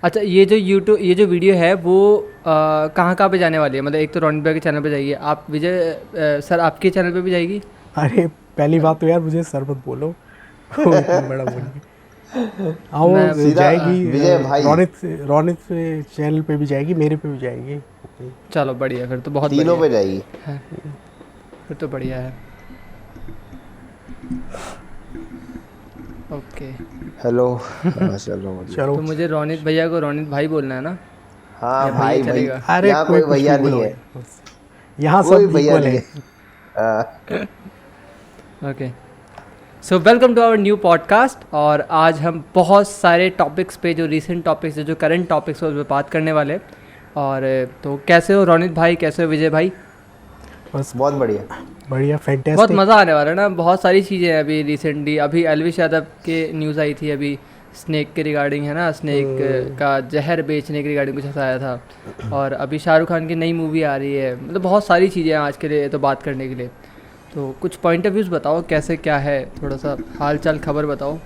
अच्छा, ये जो वीडियो है वो कहाँ कहाँ पे जाने वाली है? मतलब एक तो रोनित भाई के चैनल पे जाइए, आप विजय सर आपके चैनल पे भी जाएगी? अरे पहली बात तो यार मुझे सर मत बोलो। वो इतना बड़ा बोल के हाँ मैं वो सीधा जाएगी। विजय भाई। रोनित चैनल पे भी जाएगी, मेरे पे भी जाएगी। चलो बढ़िया, फिर तो बहुत तीनों बढ़िया पे जाएगी। है, फिर तो बढ़िया है। ओके। हेलो। हाँ चलो बढ़िया। चलो। तो मुझे रोनित भैया को रोनित भाई बोलना है ना, हाँ या भैया भाई भाई। चलेगा? अरे यहाँ कोई कोई कुछ भी भैया नहीं बोलो है। यार बस। यहाँ कोई सब भैया इक्वल नहीं है। है। हाँ। Okay, so welcome to our new podcast. और आज हम बहुत सारे टॉपिक्स पे, जो रीसेंट टॉपिक्स है, जो करंट टॉपिक्स है, उस पर बात करने वाले हैं। और तो कैसे हो रोनित भाई, कैसे हो विजय भाई? बस बहुत बढ़िया। बढ़िया बहुत फैंटेस्टिक। मज़ा आने वाला है ना, बहुत सारी चीज़ें हैं अभी रिसेंटली। अभी एलविश यादव के न्यूज़ आई थी अभी, स्नेक के रिगार्डिंग, है ना, स्नेक का जहर बेचने के रिगार्डिंग कुछ ऐसा आया था। और अभी शाहरुख खान की नई मूवी आ रही है, मतलब बहुत सारी चीज़ें हैं आज के लिए तो बात करने के लिए। तो कुछ पॉइंट ऑफ व्यूज़ बताओ, कैसे क्या है, थोड़ा सा हाल चाल खबर बताओ।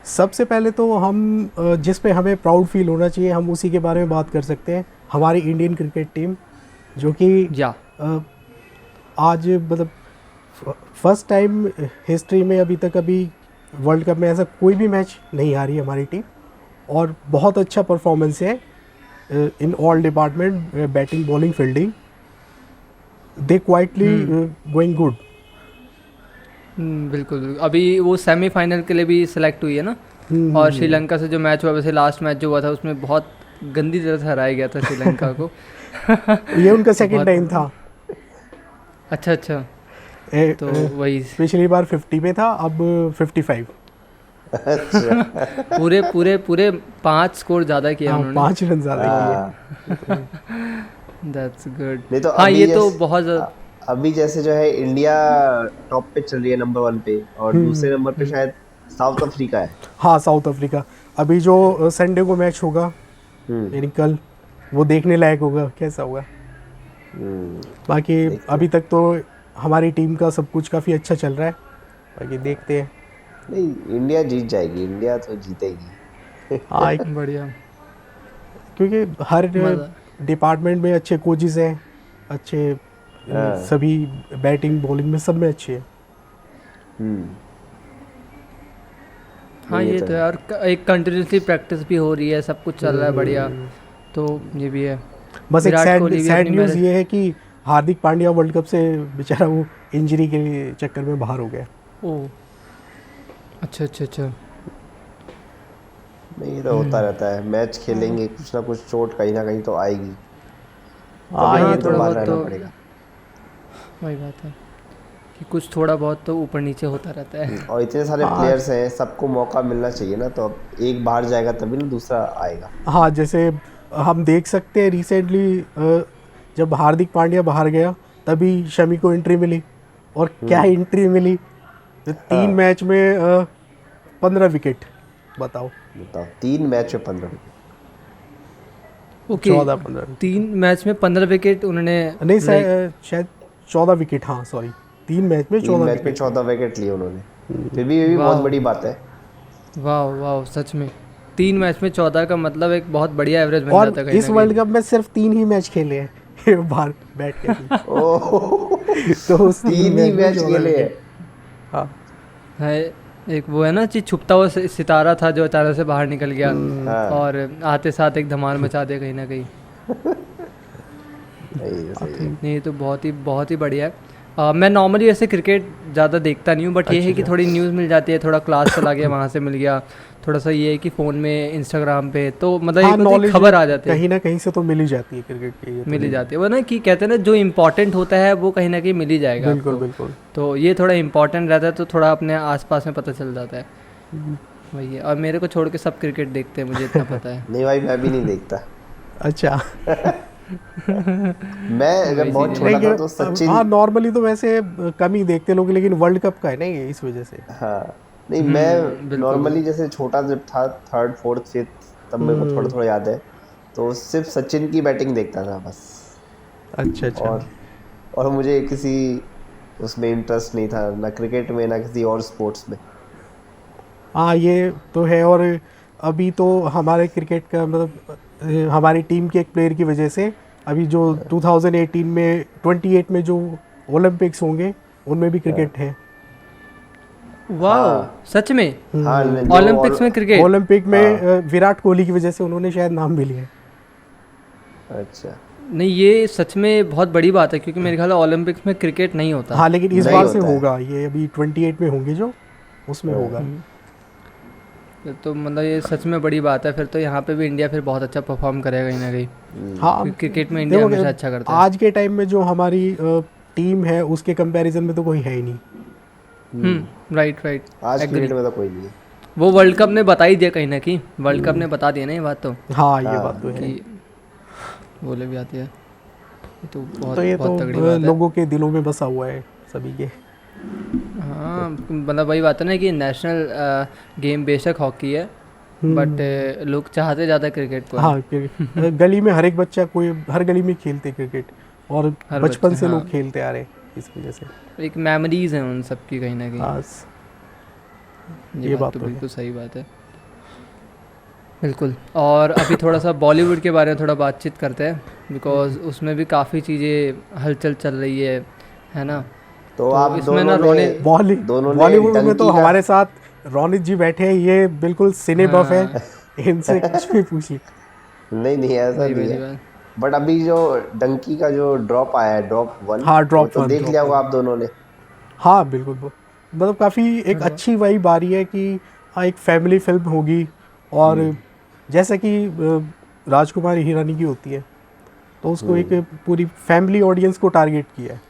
सबसे पहले तो हम जिस पे हमें प्राउड फील होना चाहिए हम उसी के बारे में बात कर सकते हैं। हमारी इंडियन क्रिकेट टीम जो कि या अ, आज मतलब फर्स्ट टाइम हिस्ट्री में अभी तक अभी वर्ल्ड कप में ऐसा कोई भी मैच नहीं हारी हमारी टीम। और बहुत अच्छा परफॉर्मेंस है in all department, batting bowling fielding, they quietly going good. बिल्कुल बिल्कुल। अभी वो सेमीफाइनल के लिए भी सिलेक्ट हुई है ना। और श्रीलंका से जो मैच हुआ, वैसे लास्ट मैच जो हुआ था उसमें बहुत गंदी तरह से हराया गया था श्रीलंका को। ये उनका सेकंड बहुत। टाइम था। अच्छा अच्छा। तो वही पिछली बार 50 में था, अब 55। अच्छा। पूरे पूरे पूरे 5 स्कोर ज़्यादा किया हाँ उन्होंने। 5 रन ज़्यादा किए। हाँ। That's good. नहीं तो हाँ, अभी ये तो जैसे बहुत अभी जैसे जो है इंडिया टॉप पे चल रही है, नंबर 1 पे, और दूसरे नंबर पे शायद साउथ अफ्रीका है। हाँ साउथ अफ्रीका। अभी जो संडे को मैच होगा, हम्म। यानी कल, वो देखने लायक होगा कैसा होगा। बाकी देखते अभी हैं। तक तो हमारी टीम का सब कुछ काफ़ी अच्छा चल रहा है। बाकी देखते हैं। नहीं, इंडिया जीत जाएगी, इंडिया तो जीतेगी। हाँ बढ़िया क्योंकि हर मज़ा। डिपार्टमेंट में अच्छे कोचेस हैं, अच्छे हाँ। सभी बैटिंग बॉलिंग में सब में अच्छे हैं। हम्म। हाँ नहीं ये ये तो तो है, है। और एक कंटिन्यूसली प्रैक्टिस भी हो रही है, सब कुछ चल रहा है बढ़िया। तो ये भी है। बस एक विराट सैड कोहली भी सैड अपनी न्यूज़ मैरिज। ये है कि हार्दिक पांड्या वर्ल्ड कप से बेचारा वो इंजरी के चक्कर में बाहर हो गया। ओह, अच्छा अच्छा अच्छा। नहीं, ये तो होता रहता है, मैच खेलेंगे कुछ ना कुछ चोट कहीं ना कहीं तो आएगी। हाँ कभी ना हाँ ये कहीं तो थोड़ा बाहर बहुत रहना तो पड़ेगा। वही बात है कि कुछ थोड़ा बहुत तो ऊपर नीचे होता रहता है। और इतने सारे हाँ प्लेयर्स हैं, सबको मौका मिलना चाहिए ना, तो अब एक बाहर जाएगा तभी ना दूसरा आएगा। हाँ जैसे हम देख सकते हैं रिसेंटली जब हार्दिक पांड्या बाहर गया तभी शमी को एंट्री मिली। और क्या एंट्री मिली, 3 मैच में 15 विकेट। बताओ। बताओ, 3 मैच में 15 विकेट। Okay, 14-15 wicket. 3 मैच में 15 विकेट उन्होंने, नहीं लाइक। शायद 14 विकेट, हाँ सॉरी। 3 मैच में तीन 14 मैच में विकेट लिए। 14 विकेट लिए उन्होंने। फिर भी ये भी बहुत वाह बड़ी बात है। वाह वाह, सच में 3 मैच में 14 का मतलब एक बहुत बढ़िया एवरेज बन और जाता है कहीं इस ना कहीं। वर्ल्ड कप में सिर्फ 3 ही मैच खेले हैं बाहर बैठ के भी। ओह। तो उस तीन तीन ही मैच में मैच 14 विकेट। खेले हाँ है, एक वो है ना कि छुपता हुआ सितारा था जो अचानक से बाहर निकल गया, हैं। हाँ। और आते साथ एक धमाल मचा दिया कहीं ना कहीं। सही है, सही है। ठीक। नहीं, ये तो बहुत ही बढ़िया है। मैं नॉर्मली वैसे क्रिकेट ज़्यादा देखता नहीं हूँ, बट ये अच्छा है कि अच्छा। थोड़ी न्यूज़ मिल जाती है, थोड़ा क्लास चला गया वहाँ से मिल गया, थोड़ा सा ये है कि फ़ोन में इंस्टाग्राम पे तो मतलब हाँ एक होती है नॉलेज खबर आ जाती है, कहीं ना कहीं से तो मिल ही जाती है क्रिकेट की, ये तो मिल ही है। जाती है। वो ना कि कहते हैं ना, जो इम्पोर्टेंट होता है वो कहीं ना कहीं मिल ही जाएगा बिल्कुल आपको। बिल्कुल। तो ये थोड़ा इम्पोर्टेंट रहता है, तो थोड़ा अपने आसपास में पता चल जाता है। वही है, और मेरे को छोड़ के सब क्रिकेट देखते हैं, मुझे इतना पता है। नहीं भाई, मैं भी नहीं देखता। अच्छा। मैं जब वही बहुत चीज़ें छोटा हैं। था नहीं तो सचिन। हाँ नॉर्मली तो वैसे कम ही देखते लोग, लेकिन वर्ल्ड कप का है ना ये, इस वजह से। हाँ। नहीं, मैं बिल्कुल नॉर्मली बिल्कुल। जैसे छोटा जब था, थर्ड फोर्थ फिफ्थ, तब मेरे को थोड़ा थोड़ा याद है, तो सिर्फ सचिन की बैटिंग देखता था बस। अच्छा अच्छा। और मुझे किसी उसमें इंटरेस्ट नहीं था, ना क्रिकेट में ना किसी और स्पोर्ट्स में। हाँ ये तो है। और अभी तो हमारे क्रिकेट का मतलब हमारी टीम के एक प्लेयर की वजह से अभी जो 2018 में 28 में जो ओलंपिक्स होंगे उनमें भी क्रिकेट है। वाह, सच में हाँ ओलंपिक्स में क्रिकेट? ओलंपिक में विराट कोहली की वजह से उन्होंने शायद नाम भी लिया। अच्छा नहीं, ये सच में बहुत बड़ी बात है क्योंकि मेरे ख्याल है ओलंपिक्स में क्रिकेट नहीं होता। हाँ लेकिन इस नहीं बार से होता है। होगा, ये अभी 28 में होंगे जो उसमें होगा। तो मतलब ये सच में बड़ी बात है। फिर तो यहाँ पे भी इंडिया फिर बहुत अच्छा परफॉर्म करेगा कहीं ना कहीं। हाँ क्योंकि क्रिकेट में इंडिया देखो, हमेशा अच्छा करता है। आज के टाइम में जो हमारी टीम है उसके कंपैरिजन में तो कोई है ही नहीं। राइट राइट, आज एग्री। क्रिकेट में तो कोई नहीं है। वो वर्ल्ड कप ने बता ही दिया कहीं ना कहीं, वर्ल्ड कप ने बता दिया ना ये बात तो, हाँ ये बात तो है। कि बोले भी आती है। ये तो बहुत तो ये बहुत तो तगड़ी बात है। लोगों के दिलों में बसा हुआ है सभी के। हाँ मतलब वही बात है ना कि नेशनल गेम बेशक हॉकी है बट लोग चाहते ज़्यादा क्रिकेट को। हाँ गली में हर एक बच्चा कोई हर गली में खेलते क्रिकेट और हर बचपन बच्चे, से हाँ। लोग खेलते आ रहे हैं इस वजह से। एक मेमोरीज हैं उन सब की कहीं ना कहीं। हाँ ये बात तो बिल्कुल सही बात है। बिल्कुल। और अभी थोड़ा सा बॉलीवुड के बारे में थोड़ा बातचीत करते हैं बिकॉज उसमें भी काफ़ी चीज़ें हलचल चल रही है ना। तो आप इसमें ना दोनों ने बॉलीवुड में तो डंकी का- हमारे साथ रोनित जी बैठे हैं, ये बिल्कुल सिने बफ है, इनसे कुछ भी पूछिए। नहीं ऐसा वही नहीं मेरी है। बात। बट अभी जो डंकी का जो ड्रॉप आया है, ड्रॉप 1, हाँ, drop तो one, देख drop लिया होगा one। आप दोनों ने। हाँ बिल्कुल मतलब काफ़ी एक अच्छी वाइब आ रही है कि हाँ एक फैमिली फिल्म होगी और जैसा कि राजकुमार हिरानी की होती है तो उसको एक पूरी फैमिली ऑडियंस को टारगेट किया है।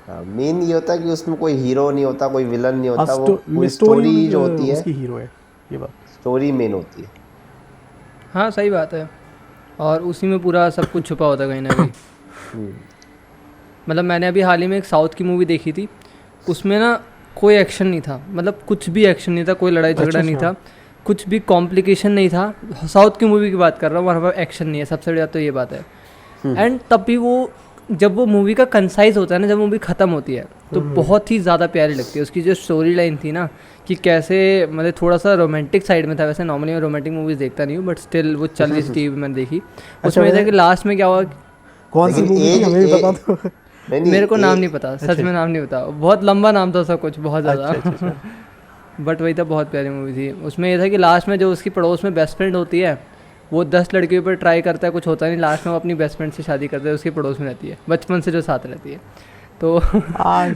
मेन ये होता है कि उसमें कोई हीरो नहीं होता, कोई विलन नहीं होता, वो पूरी स्टोरी स्टोरी जो होती है, उसकी हीरो है, ये बात। स्टोरी मेन होती है। हाँ सही बात है। और उसी में पूरा सब कुछ छुपा होता है कहीं ना कहीं। मतलब मैंने अभी हाल ही में एक साउथ की मूवी देखी थी, उसमें ना कोई एक्शन नहीं था, मतलब कुछ भी एक्शन नहीं था, कोई लड़ाई झगड़ा नहीं था, कुछ भी कॉम्प्लिकेशन नहीं था। साउथ की मूवी की बात कर रहा हूँ, वहाँ पर एक्शन नहीं है, सबसे बड़ी बात तो ये बात है। एंड तब भी वो जब वो मूवी का कंसाइज होता है ना, जब मूवी ख़त्म होती है तो बहुत ही ज़्यादा प्यारी लगती है। उसकी जो स्टोरी लाइन थी ना कि कैसे मतलब थोड़ा सा रोमांटिक साइड में था। वैसे नॉर्मली मैं रोमांटिक मूवीज़ देखता नहीं हूँ बट स्टिल वो चल रही थी टीवी में मैंने देखी। उसमें था कि लास्ट में क्या हुआ, कौन सी लेकिन मूवी थी हमें भी बता दो। नहीं, मेरे को नाम नहीं पता, सच में नाम नहीं पता, बहुत लंबा नाम था उसका कुछ, बहुत ज़्यादा। बट वही था, बहुत प्यारी मूवी थी। उसमें ये था कि लास्ट में जो उसकी पड़ोस में बेस्ट फ्रेंड होती है वो 10 लड़कियों पर ट्राई करता है, कुछ होता नहीं, लास्ट में वो अपनी बेस्ट फ्रेंड से शादी करता है, उसकी पड़ोस में रहती है, बचपन से जो साथ रहती है। तो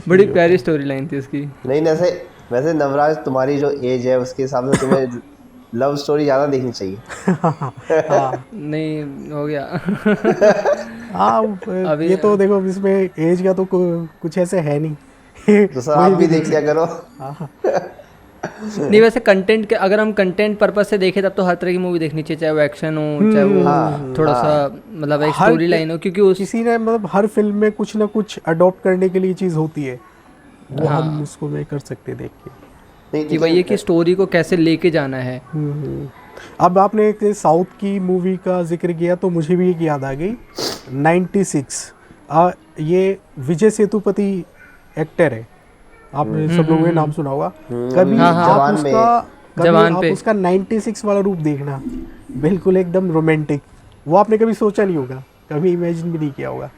बड़ी प्यारी स्टोरी लाइन थी उसकी। नहीं वैसे नवराज, तुम्हारी जो एज है उसके हिसाब से तुम्हें लव स्टोरी ज़्यादा देखनी चाहिए। नहीं हो गया। हाँ अभी ये तो देखो इसमें एज का तो कुछ ऐसे है नहीं। तो सर आप भी देख लिया करो। नहीं वैसे कंटेंट के, अगर हम कंटेंट पर्पस से देखें तब तो हर तरह की मूवी देखनी चाहिए, चाहे वो एक्शन हो, चाहे वो थोड़ा सा मतलब एक स्टोरी लाइन हो, क्योंकि उस किसी ने मतलब हर फिल्म में कुछ ना कुछ अडॉप्ट करने के लिए चीज़ होती है, वो हम उसको में कर सकते देख के। नहीं, कि भाई ये कि स्टोरी को कैसे लेके जाना है। अब आपने एक साउथ की मूवी का जिक्र किया तो मुझे भी एक याद आ गई, 96। ये विजय सेतुपति एक्टर है, आपने सब लोगों ने नाम सुना होगा। कभी आप उसका 96 वाला रूप देखना, बिल्कुल एकदम रोमांटिक, वो आपने कभी सोचा नहीं होगा, कभी इमेजिन भी नहीं किया होगा।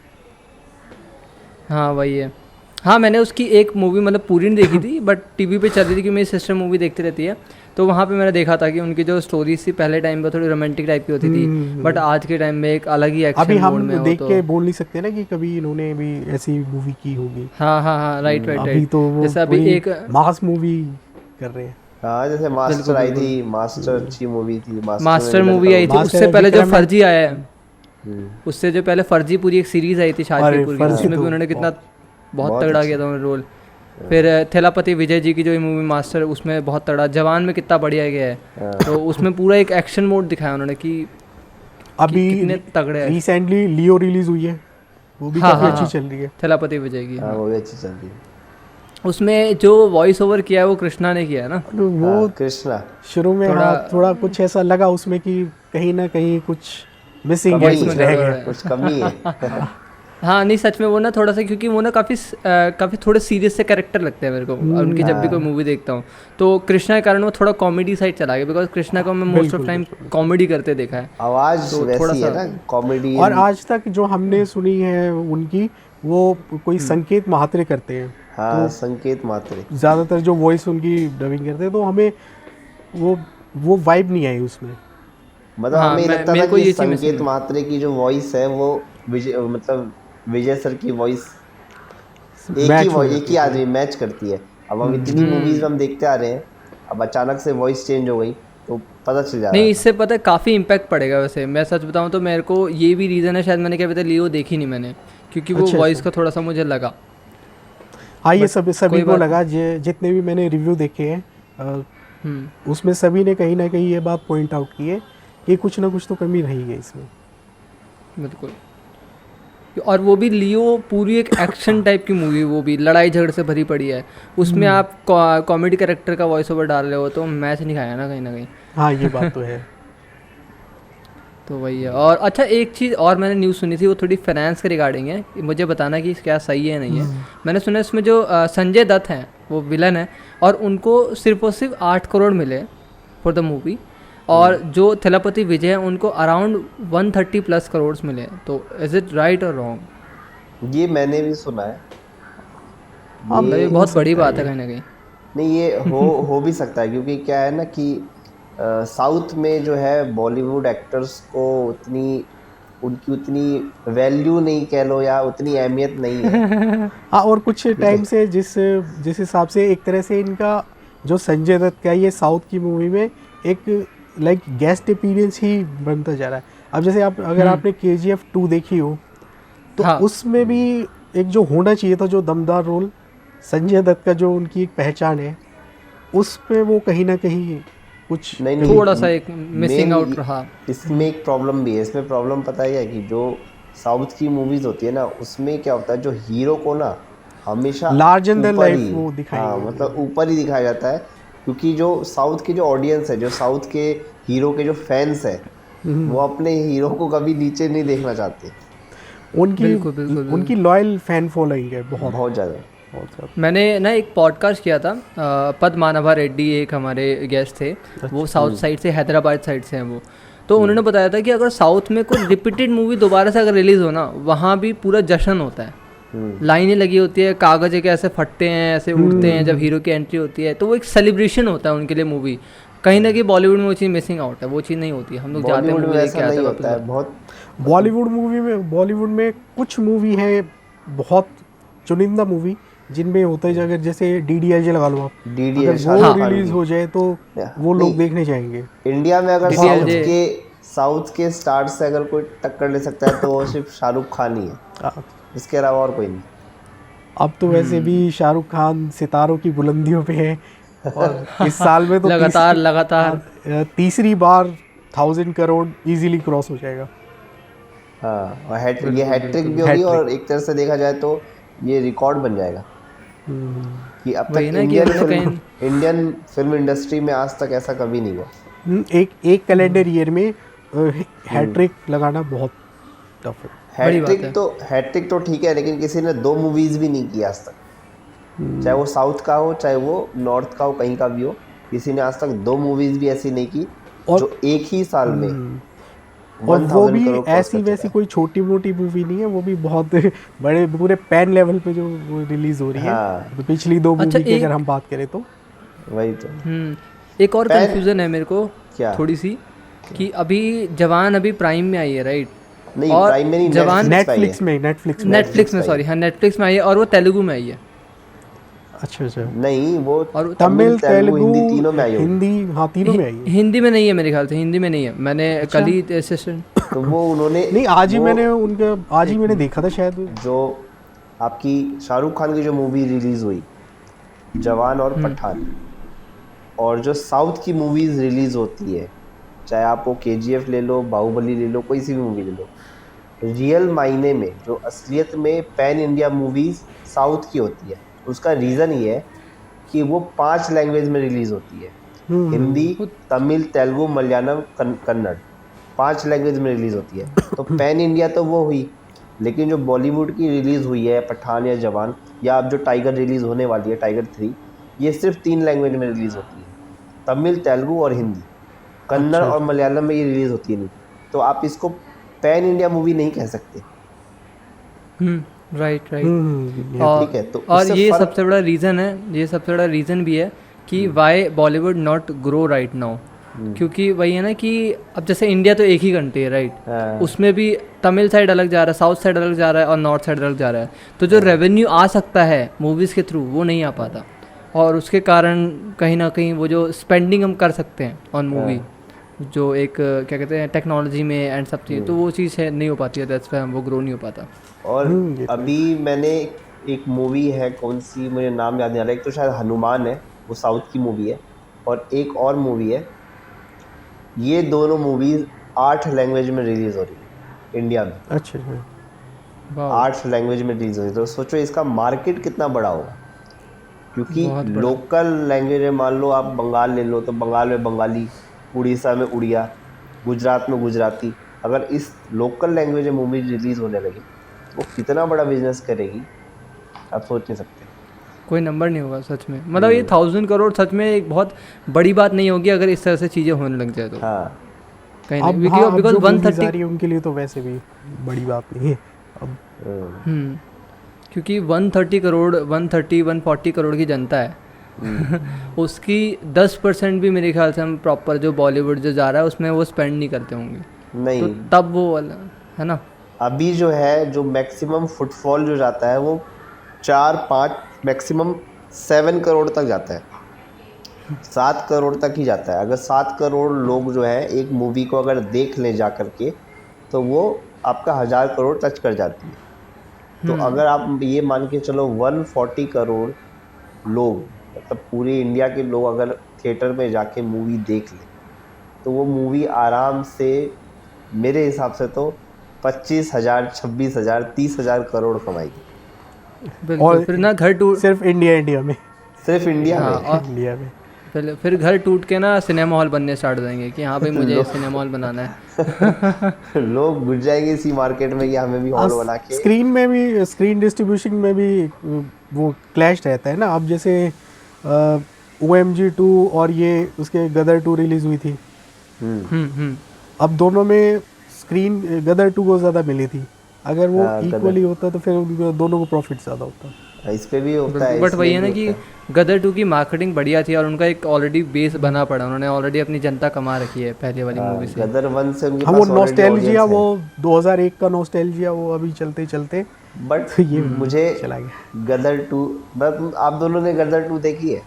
हाँ वही है। हाँ मैंने उसकी एक मूवी मतलब पूरी नहीं देखी थी बट टीवी पे चल रही थी कि मेरी सिस्टर मूवी देखती रहती है, तो वहाँ पे मैंने देखा था कि उनकी जो स्टोरीज थी पहले टाइम पे थोड़ी रोमांटिक टाइप की होती थी बट आज के टाइम में एक अलग ही एक्शन अभी मोड हम में हो। देख तो के बोल नहीं सकते ना कि कभी इन्होंने भी ऐसी मूवी की होगी। हाँ राइट अभी तो वो जैसे अभी एक मास मूवी कर रहे हैं। हाँ जैसे मास्टर आई थी, मास्टर अच्छी मूवी थी, मास्टर मूवी आई थी, उससे पहले जो फर्जी आया है, उससे जो पहले फर्जी पूरी एक सीरीज आई थी शाहरुख कपूर की, उसमें भी उन्होंने कितना बहुत तगड़ा किया था उन्होंने रोल। फिर थेलापति विजय जी की जो मूवी मास्टर, उसमें बहुत तगड़ा, जवान में कितना बढ़िया गया है, तो उसमें पूरा एक एक्शन मोड दिखाया उन्होंने कि अभी कितने तगड़े हैं। रिसेंटली लियो रिलीज हुई है, वो भी काफी अच्छी चल रही है, थेलापति विजय की। वो भी अच्छी चल रही है। उसमें जो वॉइस ओवर किया है वो कृष्णा ने किया है ना, वो कृष्णा शुरू में थोड़ा कुछ ऐसा लगा उसमें कि कहीं ना कहीं कुछ मिसिंग है, कुछ रह गया, कुछ कमी है। हाँ नहीं सच में वो ना थोड़ा सा, क्योंकि वो ना काफ़ी थोड़े सीरियस से कैरेक्टर लगते हैं मेरे को उनकी जब भी कोई मूवी देखता हूँ। तो कृष्णा के कारण वो थोड़ा कॉमेडी साइड चला गया, बिकॉज कृष्णा को मैं मोस्ट ऑफ टाइम कॉमेडी करते देखा है। आवाज तो वैसी थोड़ा है सा ना कॉमेडी। और आज तक जो हमने सुनी है उनकी, वो कोई संकेत महात्रे करते हैं। हाँ, संकेत मात्रे। ज़्यादातर जो वॉइस उनकी डबिंग करते हैं, तो हमें वो वाइब नहीं आई उसमें। मतलब हाँ, हमें मैं लगता था मेरे को कि ये चीज़ संकेत मिसिंग। मात्रे की जो वॉइस है वो मतलब विजय सर की वॉइस मैच हो एक जाती ही है। आदमी मैच करती है। अब हम इतनी मूवीज में हम देखते आ रहे हैं, अब अचानक से वॉइस चेंज हो गई तो पता चल जा रहा नहीं था। इससे पता है काफ़ी इम्पैक्ट पड़ेगा। वैसे मैं सच बताऊँ तो मेरे को ये भी रीज़न है, शायद मैंने क्या पता लियो देखी नहीं मैंने, क्योंकि वो अच्छा, वॉइस अच्छा। का थोड़ा सा मुझे लगा। हाँ, ये बट सभी कोई को बात लगा, जितने भी मैंने रिव्यू देखे हैं, उसमें सभी ने कहीं ना कहीं ये बात पॉइंट आउट की है कि कुछ ना कुछ तो कमी रही है इसमें। बिल्कुल। और वो भी लियो पूरी एक एक्शन टाइप की मूवी, वो भी लड़ाई झगड़े से भरी पड़ी है, उसमें आप कॉमेडी कैरेक्टर का वॉइस ओवर डाल रहे हो तो मैच नहीं खाया ना कहीं ना कहीं। हाँ, ये बात तो है। तो वही है। और अच्छा एक चीज़ और मैंने न्यूज़ सुनी थी, वो थोड़ी फाइनेंस के रिगार्डिंग है, मुझे बताना कि क्या सही है नहीं है। मैंने सुना है इसमें जो संजय दत्त हैं वो विलन है, और उनको सिर्फ और सिर्फ 8 करोड़ मिले फॉर द मूवी, और जो थलपति विजय हैं उनको अराउंड 130+ करोड़ मिले। तो इज़ इट राइट और रॉन्ग? ये मैंने भी सुना है। हाँ, मतलब ये हो बहुत बड़ी सकता बात है है कहीं ना कहीं। नहीं, ये हो भी सकता है, क्योंकि क्या है ना कि साउथ में जो है बॉलीवुड एक्टर्स को उनकी उतनी वैल्यू नहीं कह लो, या उतनी अहमियत नहीं है। हाँ, और कुछ टाइम से जिस जिस हिसाब से एक तरह से इनका जो संजय दत्त का ये साउथ की मूवी में एक लाइक गेस्ट अपीयरेंस ही बनता जा रहा है। अब जैसे अगर आपने KGF 2 देखी हो, तो हाँ। उसमें भी एक जो होना चाहिए था, जो दमदार रोल संजय दत्त का, जो उनकी एक पहचान है, उस पे वो कहीं ना कहीं कुछ नहीं थोड़ा सा एक मिसिंग main आउट रहा। इसमें एक प्रॉब्लम भी है। इसमें प्रॉब्लम पता है कि जो साउथ की मूवीज होती है ना, उसमें क्या होता है, जो हीरो को ना हमेशा लार्जर देन ऊपर लाइफ ही, वो दिखाएंगे। हाँ मतलब ऊपर ही दिखाया जाता है, क्योंकि जो साउथ की जो ऑडियंस है, जो साउथ के हीरो के जो फैंस है, वो अपने हीरो को कभी नीचे नहीं देखना चाहते। उनकी बिल्कुल बिल्कुल बिल्कुल। उनकी लॉयल फैन फॉलोइंग है बहुत बहुत ज़्यादा। बहुत ज़्यादा। मैंने ना एक पॉडकास्ट किया था, पद्मानाभा रेड्डी एक हमारे गेस्ट थे, वो साउथ साइड से, हैदराबाद साइड से हैं वो। तो उन्होंने बताया था कि अगर साउथ में कोई रिपीटेड मूवी दोबारा से अगर रिलीज़ हो ना, वहाँ भी पूरा जश्न होता है, लाइनें लगी होती है, कागज़ के ऐसे फटते हैं, ऐसे उड़ते हैं जब हीरो की एंट्री होती है, तो वो एक सेलिब्रेशन होता है उनके लिए मूवी। कहीं ना कहीं बॉलीवुड में वो चीज़ मिसिंग आउट है, वो चीज़ नहीं होती। हम लोग जाते हैं बॉलीवुड में मूवी देख ऐसा के आते नहीं हैं होता है। बहुत बॉलीवुड में कुछ मूवी है, बहुत चुनिंदा मूवी, जिनमें होता है, अगर जैसे DDLJ लगा लो आप, DDLJ अगर शाहरुख वो खान रिलीज की। हो जाए तो वो लोग नहीं, देखने जाएंगे। इंडिया में अगर DDLJ साउथ के स्टार से अगर कोई टक्कर ले सकता है तो वो सिर्फ शाहरुख खान ही है, आ, इसके अलावा और कोई नहीं। अब तो वैसे भी शाहरुख खान सितारों की बुलंदियों पे है, और इस साल में तो लगातार तीसरी बार 1000 करोड़ इजीली क्रॉस हो जाएगा। हाँ, और ये हैट्रिक भी होगी, और एक तरह से देखा जाए तो ये रिकॉर्ड बन जाएगा कि अब वही तक ना कि इंडियन फिल्म इंडस्ट्री में आज तक ऐसा कभी नहीं हुआ। एक कैलेंडर ईयर में हैट्रिक लगाना बहुत टफ है। हैट्रिक तो ठीक है, लेकिन किसी ने 2 मूवीज भी नहीं की आज तक, चाहे वो साउथ का हो, चाहे वो नॉर्थ का हो, कहीं का भी हो, किसी ने आज तक 2 मूवीज भी ऐसी नहीं की जो एक ही साल में और वो भी ऐसी वैसी कोई छोटी मोटी मूवी नहीं है, वो भी बहुत बड़े पूरे पैन लेवल पे जो रिलीज हो रही है। तो पिछली 2 मूवी की अगर हम बात करें तो वही तो। एक और कंफ्यूजन है मेरे को क्या? थोड़ी सी, कि अभी जवान अभी प्राइम में आई है, राइट? नहीं, और प्राइम में नहीं, जवान नेटफ्लिक्स में सॉरी, हाँ नेटफ्लिक्स में आई है, और वो तेलुगु में आई है। अच्छा नहीं, वो और तमिल, तेलुगु, हिंदी तीनों में आई है। हिंदी, हाँ तीनों में आई है। हिंदी में नहीं है मेरे ख्याल से, हिंदी में नहीं है। मैंने कल ही असिस्टेंट तो वो उन्होंने नहीं, आज ही मैंने देखा था शायद। जो आपकी शाहरुख खान की जो मूवी रिलीज हुई, जवान और पठान, और जो साउथ की मूवीज रिलीज होती है, चाहे आप वो KGF ले लो, बाहुबली ले लो, कोई सी भी मूवी ले लो, रियल मायने में जो असलियत में पैन इंडिया मूवीज साउथ की होती है, उसका रीज़न ये है कि वो 5 लैंग्वेज में रिलीज़ होती है। हिंदी, तमिल, तेलुगु, मलयालम, कन्नड़, 5 लैंग्वेज में रिलीज़ होती है। तो पैन इंडिया तो वो हुई, लेकिन जो बॉलीवुड की रिलीज़ हुई है पठान या जवान, या अब जो टाइगर रिलीज़ होने वाली है टाइगर 3, ये सिर्फ 3 लैंग्वेज में रिलीज़ होती है, तमिल, तेलुगु और हिंदी। कन्नड़ और मलयालम में ये रिलीज़ होती है नहीं, तो आप इसको पैन इंडिया मूवी नहीं कह सकते। Right right. ठीक है, तो और उससे ये फर्क- सबसे बड़ा रीज़न है, ये सबसे बड़ा रीज़न भी है कि why Bollywood not grow right now. क्योंकि वही है ना कि अब जैसे इंडिया तो एक ही कंट्री है राइट, हाँ। उसमें भी तमिल साइड अलग जा रहा है, साउथ साइड अलग जा रहा है और नॉर्थ साइड अलग जा रहा है, तो जो रेवेन्यू आ सकता है मूवीज़ के थ्रू वो नहीं आ पाता, और उसके कारण कहीं ना कहीं वो जो स्पेंडिंग हम कर सकते हैं ऑन मूवी, जो एक क्या कहते हैं टेक्नोलॉजी में एंड सब चीज़, तो वो चीज़ है नहीं हो पाती है, दैट्स व्हाई वो ग्रो नहीं हो पाता। और ये तो अभी मैंने एक मूवी है, कौन सी मुझे नाम याद नहीं आ रहा, एक तो शायद हनुमान है, वो साउथ की मूवी है, और एक और मूवी है, ये दोनों मूवीज 8 लैंग्वेज में रिलीज हो रही है इंडिया में। अच्छा 8 लैंग्वेज में रिलीज हो रही है, तो सोचो इसका मार्केट कितना बड़ा होगा, क्योंकि बहुत बड़ा। लोकल लैंग्वेज में मान लो आप बंगाल ले लो, तो बंगाल में बंगाली, उड़ीसा में उड़िया, गुजरात में गुजराती। अगर इस लोकल लैंग्वेज में मूवी रिलीज होने लगी तो वो कितना बड़ा बिजनेस करेगी, आप सोच नहीं सकते। कोई नंबर नहीं होगा सच में, मतलब ये 1000 करोड़ सच में एक बहुत बड़ी बात नहीं होगी अगर इस तरह से चीज़ें होने लग जाए तो। हाँ, कहीं अब नहीं, हाँ, बिकॉज जो movies आ 130 रही है उनके लिए तो वैसे भी बड़ी बात नहीं है अब। क्योंकि 130 करोड़ 140 करोड़ की जनता है उसकी 10% भी मेरे ख्याल से हम प्रॉपर जो बॉलीवुड जो जा रहा है उसमें वो स्पेंड नहीं करते होंगे, नहीं तो तब वो वाला है ना। अभी जो है, जो मैक्सिमम फुटफॉल जो जाता है वो 4-5 मैक्सिमम 7 करोड़ तक जाता है, 7 करोड़ तक ही जाता है। अगर 7 करोड़ लोग जो है एक मूवी को अगर देख लें जा कर के, तो वो आपका 1000 करोड़ टच कर जाती है। तो अगर आप ये मान के चलो 140 करोड़ लोग, मतलब पूरे इंडिया के लोग अगर थिएटर में जाके मूवी देख लें, तो वो मूवी आराम से मेरे हिसाब से तो 25,000, 26,000, 30,000 करोड़ कमाएगी, बिल्कुल। फिर ना घर टूट सिर्फ इंडिया में सिर्फ इंडिया हाँ, में। और इंडिया में पहले फिर घर टूट के ना सिनेमा हॉल बनने स्टार्ट हो जाएंगे कि हाँ भाई मुझे सिनेमा हॉल बनाना है। लोग घुस जाएंगे इसी मार्केट में कि हमें भी हॉल बना के। स्क्रीन में भी, स्क्रीन डिस्ट्रीब्यूशन में भी वो क्लैश रहता है ना। अब जैसे OMG 2 और ये उसके गदर 2 रिलीज हुई थी, अब दोनों में स्क्रीन गदर 2 को ज़्यादा मिली थी। अगर वो हाँ, इक्वली होता तो फिर उनको दोनों को प्रॉफिट ज़्यादा होता। इस पे भी होता है, बट वही है इसमें ना भी कि होता है। गदर 2 की मार्केटिंग बढ़िया थी और उनका एक ऑलरेडी बेस बना पड़ा, उन्होंने ऑलरेडी अपनी जनता कमा रखी है पहले वाली मूवी से। गदर 1 से उनके हाँ, वो पास already नॉस्टैल्जिया, audience वो 2001 का नॉस्टैल्जिया वो अभी चलते चलते है। बट ये मुझे चला गया। गदर 2, बट आप दोनों ने गदर 2 देखी है?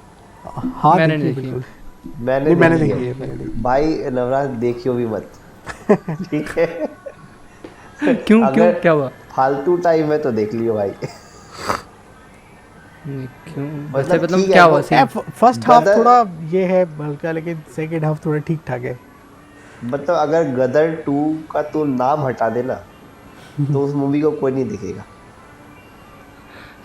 हाँ, मैंने देखी है, देखी है। बिल्कुल। मैंने मैंने देखी देखी है। है, मैंने देखी। भाई नवराज देखियो भी मत। ठीक है, क्यों क्यों क्या हुआ? फालतू टाइम है तो देख लियो भाई। क्यों मतलब वैसे मतलब ठीक है, क्या वो हुआ सीन? फर्स्ट हाफ गदर- थोड़ा ये है हल्का, लेकिन सेकंड हाफ थोड़ा ठीक ठाक है। मतलब अगर गदर 2 का तो नाम हटा देना तो उस मूवी को कोई नहीं देखेगा।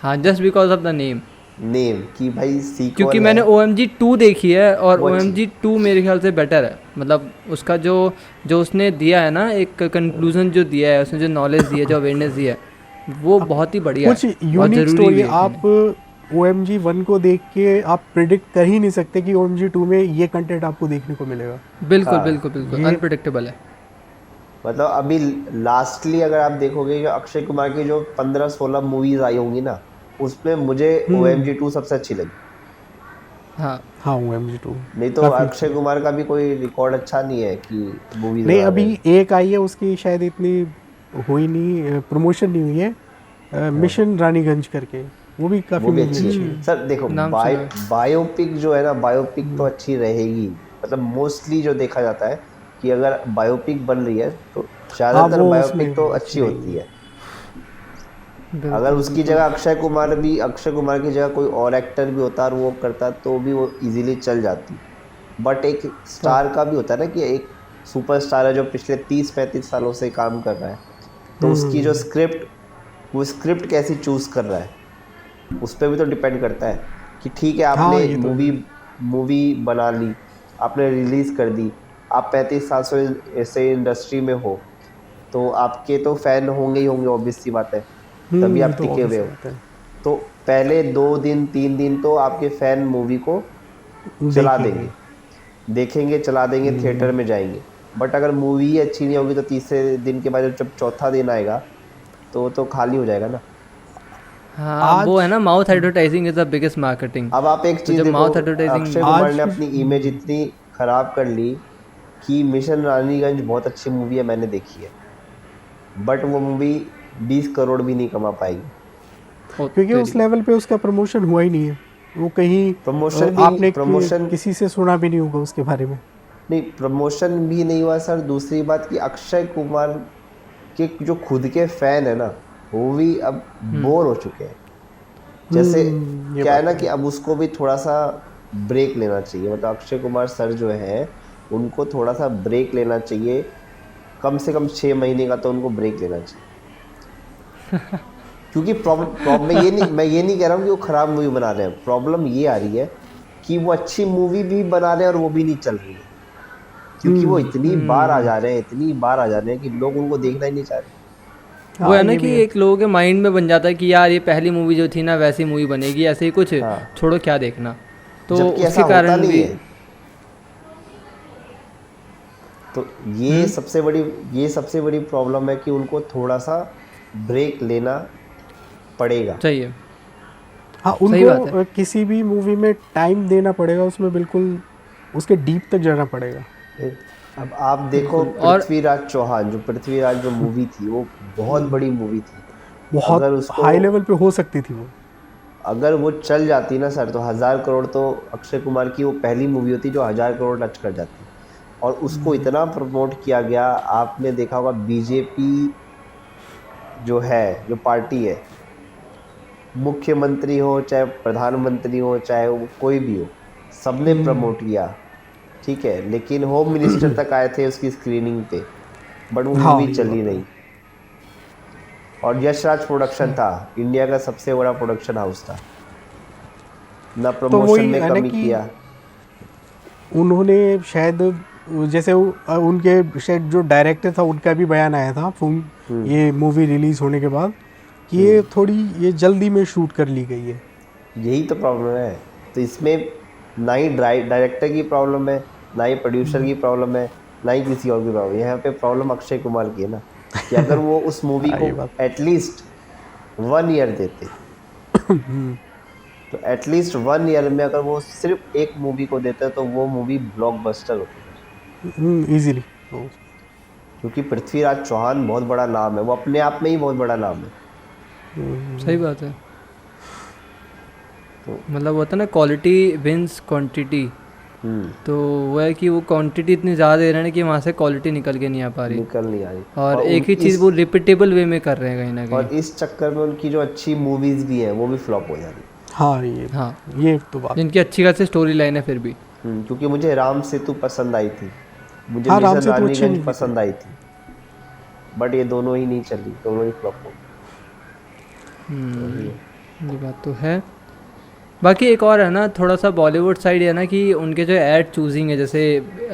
हाँ, just because of the name. Name कि भाई सीक्वल क्योंकि है। मैंने OMG 2 देखी है और वो अच्छी। OMG 2 मेरे ख्याल से बेटर है, मतलब उसका जो जो उसने दिया है ना, एक कंक्लूजन जो दिया है उसने, जो नॉलेज दी है, जो अवेयरनेस दी है, वो बहुत ही बढ़िया कुछ है, बहुत यूनिक ज़रूरी स्टोरी। भी है। आप OMG 1 को देख के आप प्रिडिक्ट कर ही नहीं सकते कि OMG 2 में ये कंटेंट आपको देखने को मिलेगा। बिल्कुल हाँ, बिल्कुल बिल्कुल ये- अनप्रिडिक्टेबल है। मतलब अभी लास्टली अगर आप देखोगे, जो अक्षय कुमार की जो 15-16 मूवीज आई होंगी ना, उसमें मुझे OMG 2 सबसे अच्छी लगी। हाँ हाँ, OMG 2 नहीं तो काफी अक्षय कुमार का भी कोई रिकॉर्ड अच्छा नहीं है कि मूवीज नहीं, अभी एक आई है उसकी शायद इतनी हुई नहीं, प्रमोशन नहीं हुई है, मिशन रानीगंज करके, वो भी काफी वो भी movie अच्छी है। सर देखो, नाम सुना है। बायोपिक जो है ना, बायोपिक तो अच्छी रहेगी। मतलब मोस्टली जो देखा जाता है कि अगर बायोपिक बन रही है तो ज़्यादातर वो बायोपिक उसमें तो अच्छी नहीं होती है। बिल्कुल, अगर उसकी जगह अक्षय कुमार की जगह कोई और एक्टर भी होता और वो करता तो भी वो इजीली चल जाती। बट एक स्टार का भी होता है ना कि एक सुपरस्टार है जो पिछले 30-35 सालों से काम कर रहा है, तो उसकी जो वो स्क्रिप्ट कैसी चूज़ कर रहा है उस पर भी तो डिपेंड करता है कि ठीक है हाँ, आपने ये तो मूवी बना ली, आपने रिलीज़ कर दी, आप 35 साल से ऐसे इंडस्ट्री में हो, तो आपके तो फैन होंगे ही होंगे, ऑब्वियस सी बात है, तभी आप तो टिके हुए obvious हो। बात है। तो पहले 2 दिन 3 दिन तो आपके फैन मूवी को चला देखेंगे। देखेंगे, चला देंगे, थिएटर में जाएंगे। बट अगर मूवी ही अच्छी नहीं होगी तो तीसरे दिन के बाद जब चौथा दिन आएगा तो खाली हो जाएगा ना। हाँ वो है आज ना, mouth advertising is the biggest marketing. अब आप एक तो चीज़ जब देखो, माउथ एडवर्टाइजिंग, अक्षय कुमार आज ने अपनी इमेज इतनी खराब कर ली कि मिशन रानीगंज बहुत अच्छी मूवी है, मैंने देखी है, बट वो मूवी 20 करोड़ भी नहीं कमा पाएगी। क्योंकि उस लेवल पे उसका प्रमोशन हुआ ही नहीं है, वो कहीं आपने प्रमोशन किसी से सुना भी नहीं होगा उसके बारे में। नहीं, प्रमोशन भी नहीं हुआ सर। दूसरी बात कि अक्षय कुमार के जो खुद के फैन है ना, वो भी अब बोर हो चुके हैं। जैसे ये क्या है बात ना तो कि अब उसको भी थोड़ा सा ब्रेक लेना चाहिए, मतलब अक्षय कुमार सर जो है उनको थोड़ा सा ब्रेक लेना चाहिए, कम से कम 6 महीने का तो उनको ब्रेक लेना चाहिए। क्योंकि प्रॉब्लम मैं ये नहीं कह रहा हूँ कि वो ख़राब मूवी बना रहे हैं, प्रॉब्लम ये आ रही है कि वो अच्छी मूवी भी बना रहे हैं और वो भी नहीं चल रही है, क्योंकि वो इतनी बार आ जा रहे हैं, इतनी बार आ जा रहे हैं कि लोग उनको देखना ही नहीं चाह रहे। वो है ना ये कि भी है। एक लोगों के माइंड में बन जाता है कि यार ये पहली मूवी जो थी ना वैसी मूवी बनेगी, ऐसे ही कुछ, हाँ, छोड़ो क्या देखना। तो जबकि ऐसा उसके होता कारण नहीं भी है। तो ये सबसे बड़ी प्रॉब्लम है कि उनको थोड़ा सा ब्रेक लेना पड़ेगा। चाहिए। हाँ, सही बात है। उनको किसी भी मूवी में टाइम देना पड़ेगा, उसमें बिल्कुल उसके डीप तक जाना पड़ेगा। अब आप देखो बिल्कुल। और पृथ्वीराज चौहान, जो पृथ्वीराज जो मूवी थी वो बहुत बड़ी मूवी थी। बहुत अगर उसको हाई लेवल पे हो सकती थी वो। अगर वो चल जाती ना सर, तो 1000 करोड़ तो अक्षय कुमार की वो पहली मूवी होती जो 1000 करोड़ टच कर जाती। और उसको इतना प्रमोट किया गया, आपने देखा होगा बीजेपी जो है, जो पार्टी है, मुख्यमंत्री हो चाहे प्रधानमंत्री हो चाहे वो कोई भी हो, सबने प्रमोट किया, ठीक है। लेकिन होम मिनिस्टर तक आए थे उसकी स्क्रीनिंग पे, बट वो हाँ, मूवी ये चली बात है। नहीं। और यशराज प्रोडक्शन था, इंडिया का सबसे बड़ा प्रोडक्शन हाउस था, ना तो प्रमोशन वही में है ना कमी कि किया। उन्होंने शायद जैसे उनके शायद जो डायरेक्टर था उनका भी बयान आया था फिल्म ये मूवी रिलीज होने के बाद कि ये थोड़ी ये जल्दी में शूट कर ली गई है। यही तो प्रॉब्लम है। तो इसमें ना ही डायरेक्टर की प्रॉब्लम है, ना ही प्रोड्यूसर की प्रॉब्लम है, ना ही किसी और की प्रॉब्लम है। यहाँ पे प्रॉब्लम अक्षय कुमार की है ना, कि अगर वो उस मूवी हाँ, को ये बात। एटलीस्ट 1 ईयर देते, तो एटलीस्ट 1 ईयर में अगर वो सिर्फ एक मूवी को देते तो वो मूवी ब्लॉकबस्टर होती। इजीली। क्योंकि पृथ्वीराज चौहान बहुत बड़ा नाम है, वो अपने आप में ही बहुत बड़ा नाम है। सही बात है। तो मतलब होता है ना, क्वालिटी विंस क्वांटिटी। हम्म, तो वो है कि वो क्वांटिटी इतनी ज़्यादा दे रहे हैं कि वहाँ से क्वालिटी निकल के नहीं आ पा रही, निकल नहीं आ रही। और एक ही उन चीज़ वो रिपीटेबल वे में कर रहे हैं कहीं ना और कहीं। इस चक्कर में उनकी जो अच्छी मूवीज़ भी हैं वो भी फ्लॉप हो जा रही। हाँ, हाँ, ये तो बात। जिनकी अच्छी खासी स्टोरी लाइन है फिर भी। क्योंकि मुझे राम सेतु पसंद आई थी, मुझे हाँ, राम मिशन सेतु अच्छी रानीगंज मूवी थी। पसंद आई थी, बट ये दोनों ही नहीं चली, दोनों ही फ्लॉप हो गई। ये बात तो है। बाकी एक और है ना, थोड़ा सा बॉलीवुड साइड है ना कि उनके जो ऐड चूजिंग है, जैसे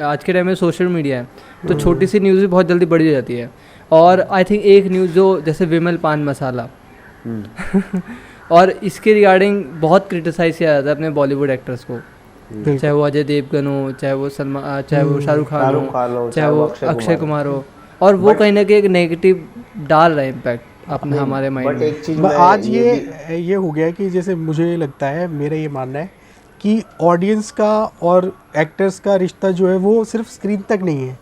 आज के टाइम में सोशल मीडिया है तो छोटी सी न्यूज़ भी बहुत जल्दी बड़ी हो जाती है। और आई थिंक एक न्यूज़ जो जैसे विमल पान मसाला और इसके रिगार्डिंग बहुत क्रिटिसाइज किया जाता है अपने बॉलीवुड एक्टर्स को, चाहे वो अजय देवगन हो, चाहे वो सलमान, चाहे वो शाहरुख खान शाहरुख खान हो, हो, चाहे वो अक्षय अक्षय कुमार कुमार हो, और वो But- कहीं ना कहीं एक नेगेटिव डाल रहा है इम्पैक्ट अपने हमारे माइंड बट में। एक चीज़ आज मैं ये हो गया कि जैसे मुझे लगता है, मेरा ये मानना है कि ऑडियंस का और एक्टर्स का रिश्ता जो है वो सिर्फ स्क्रीन तक नहीं है,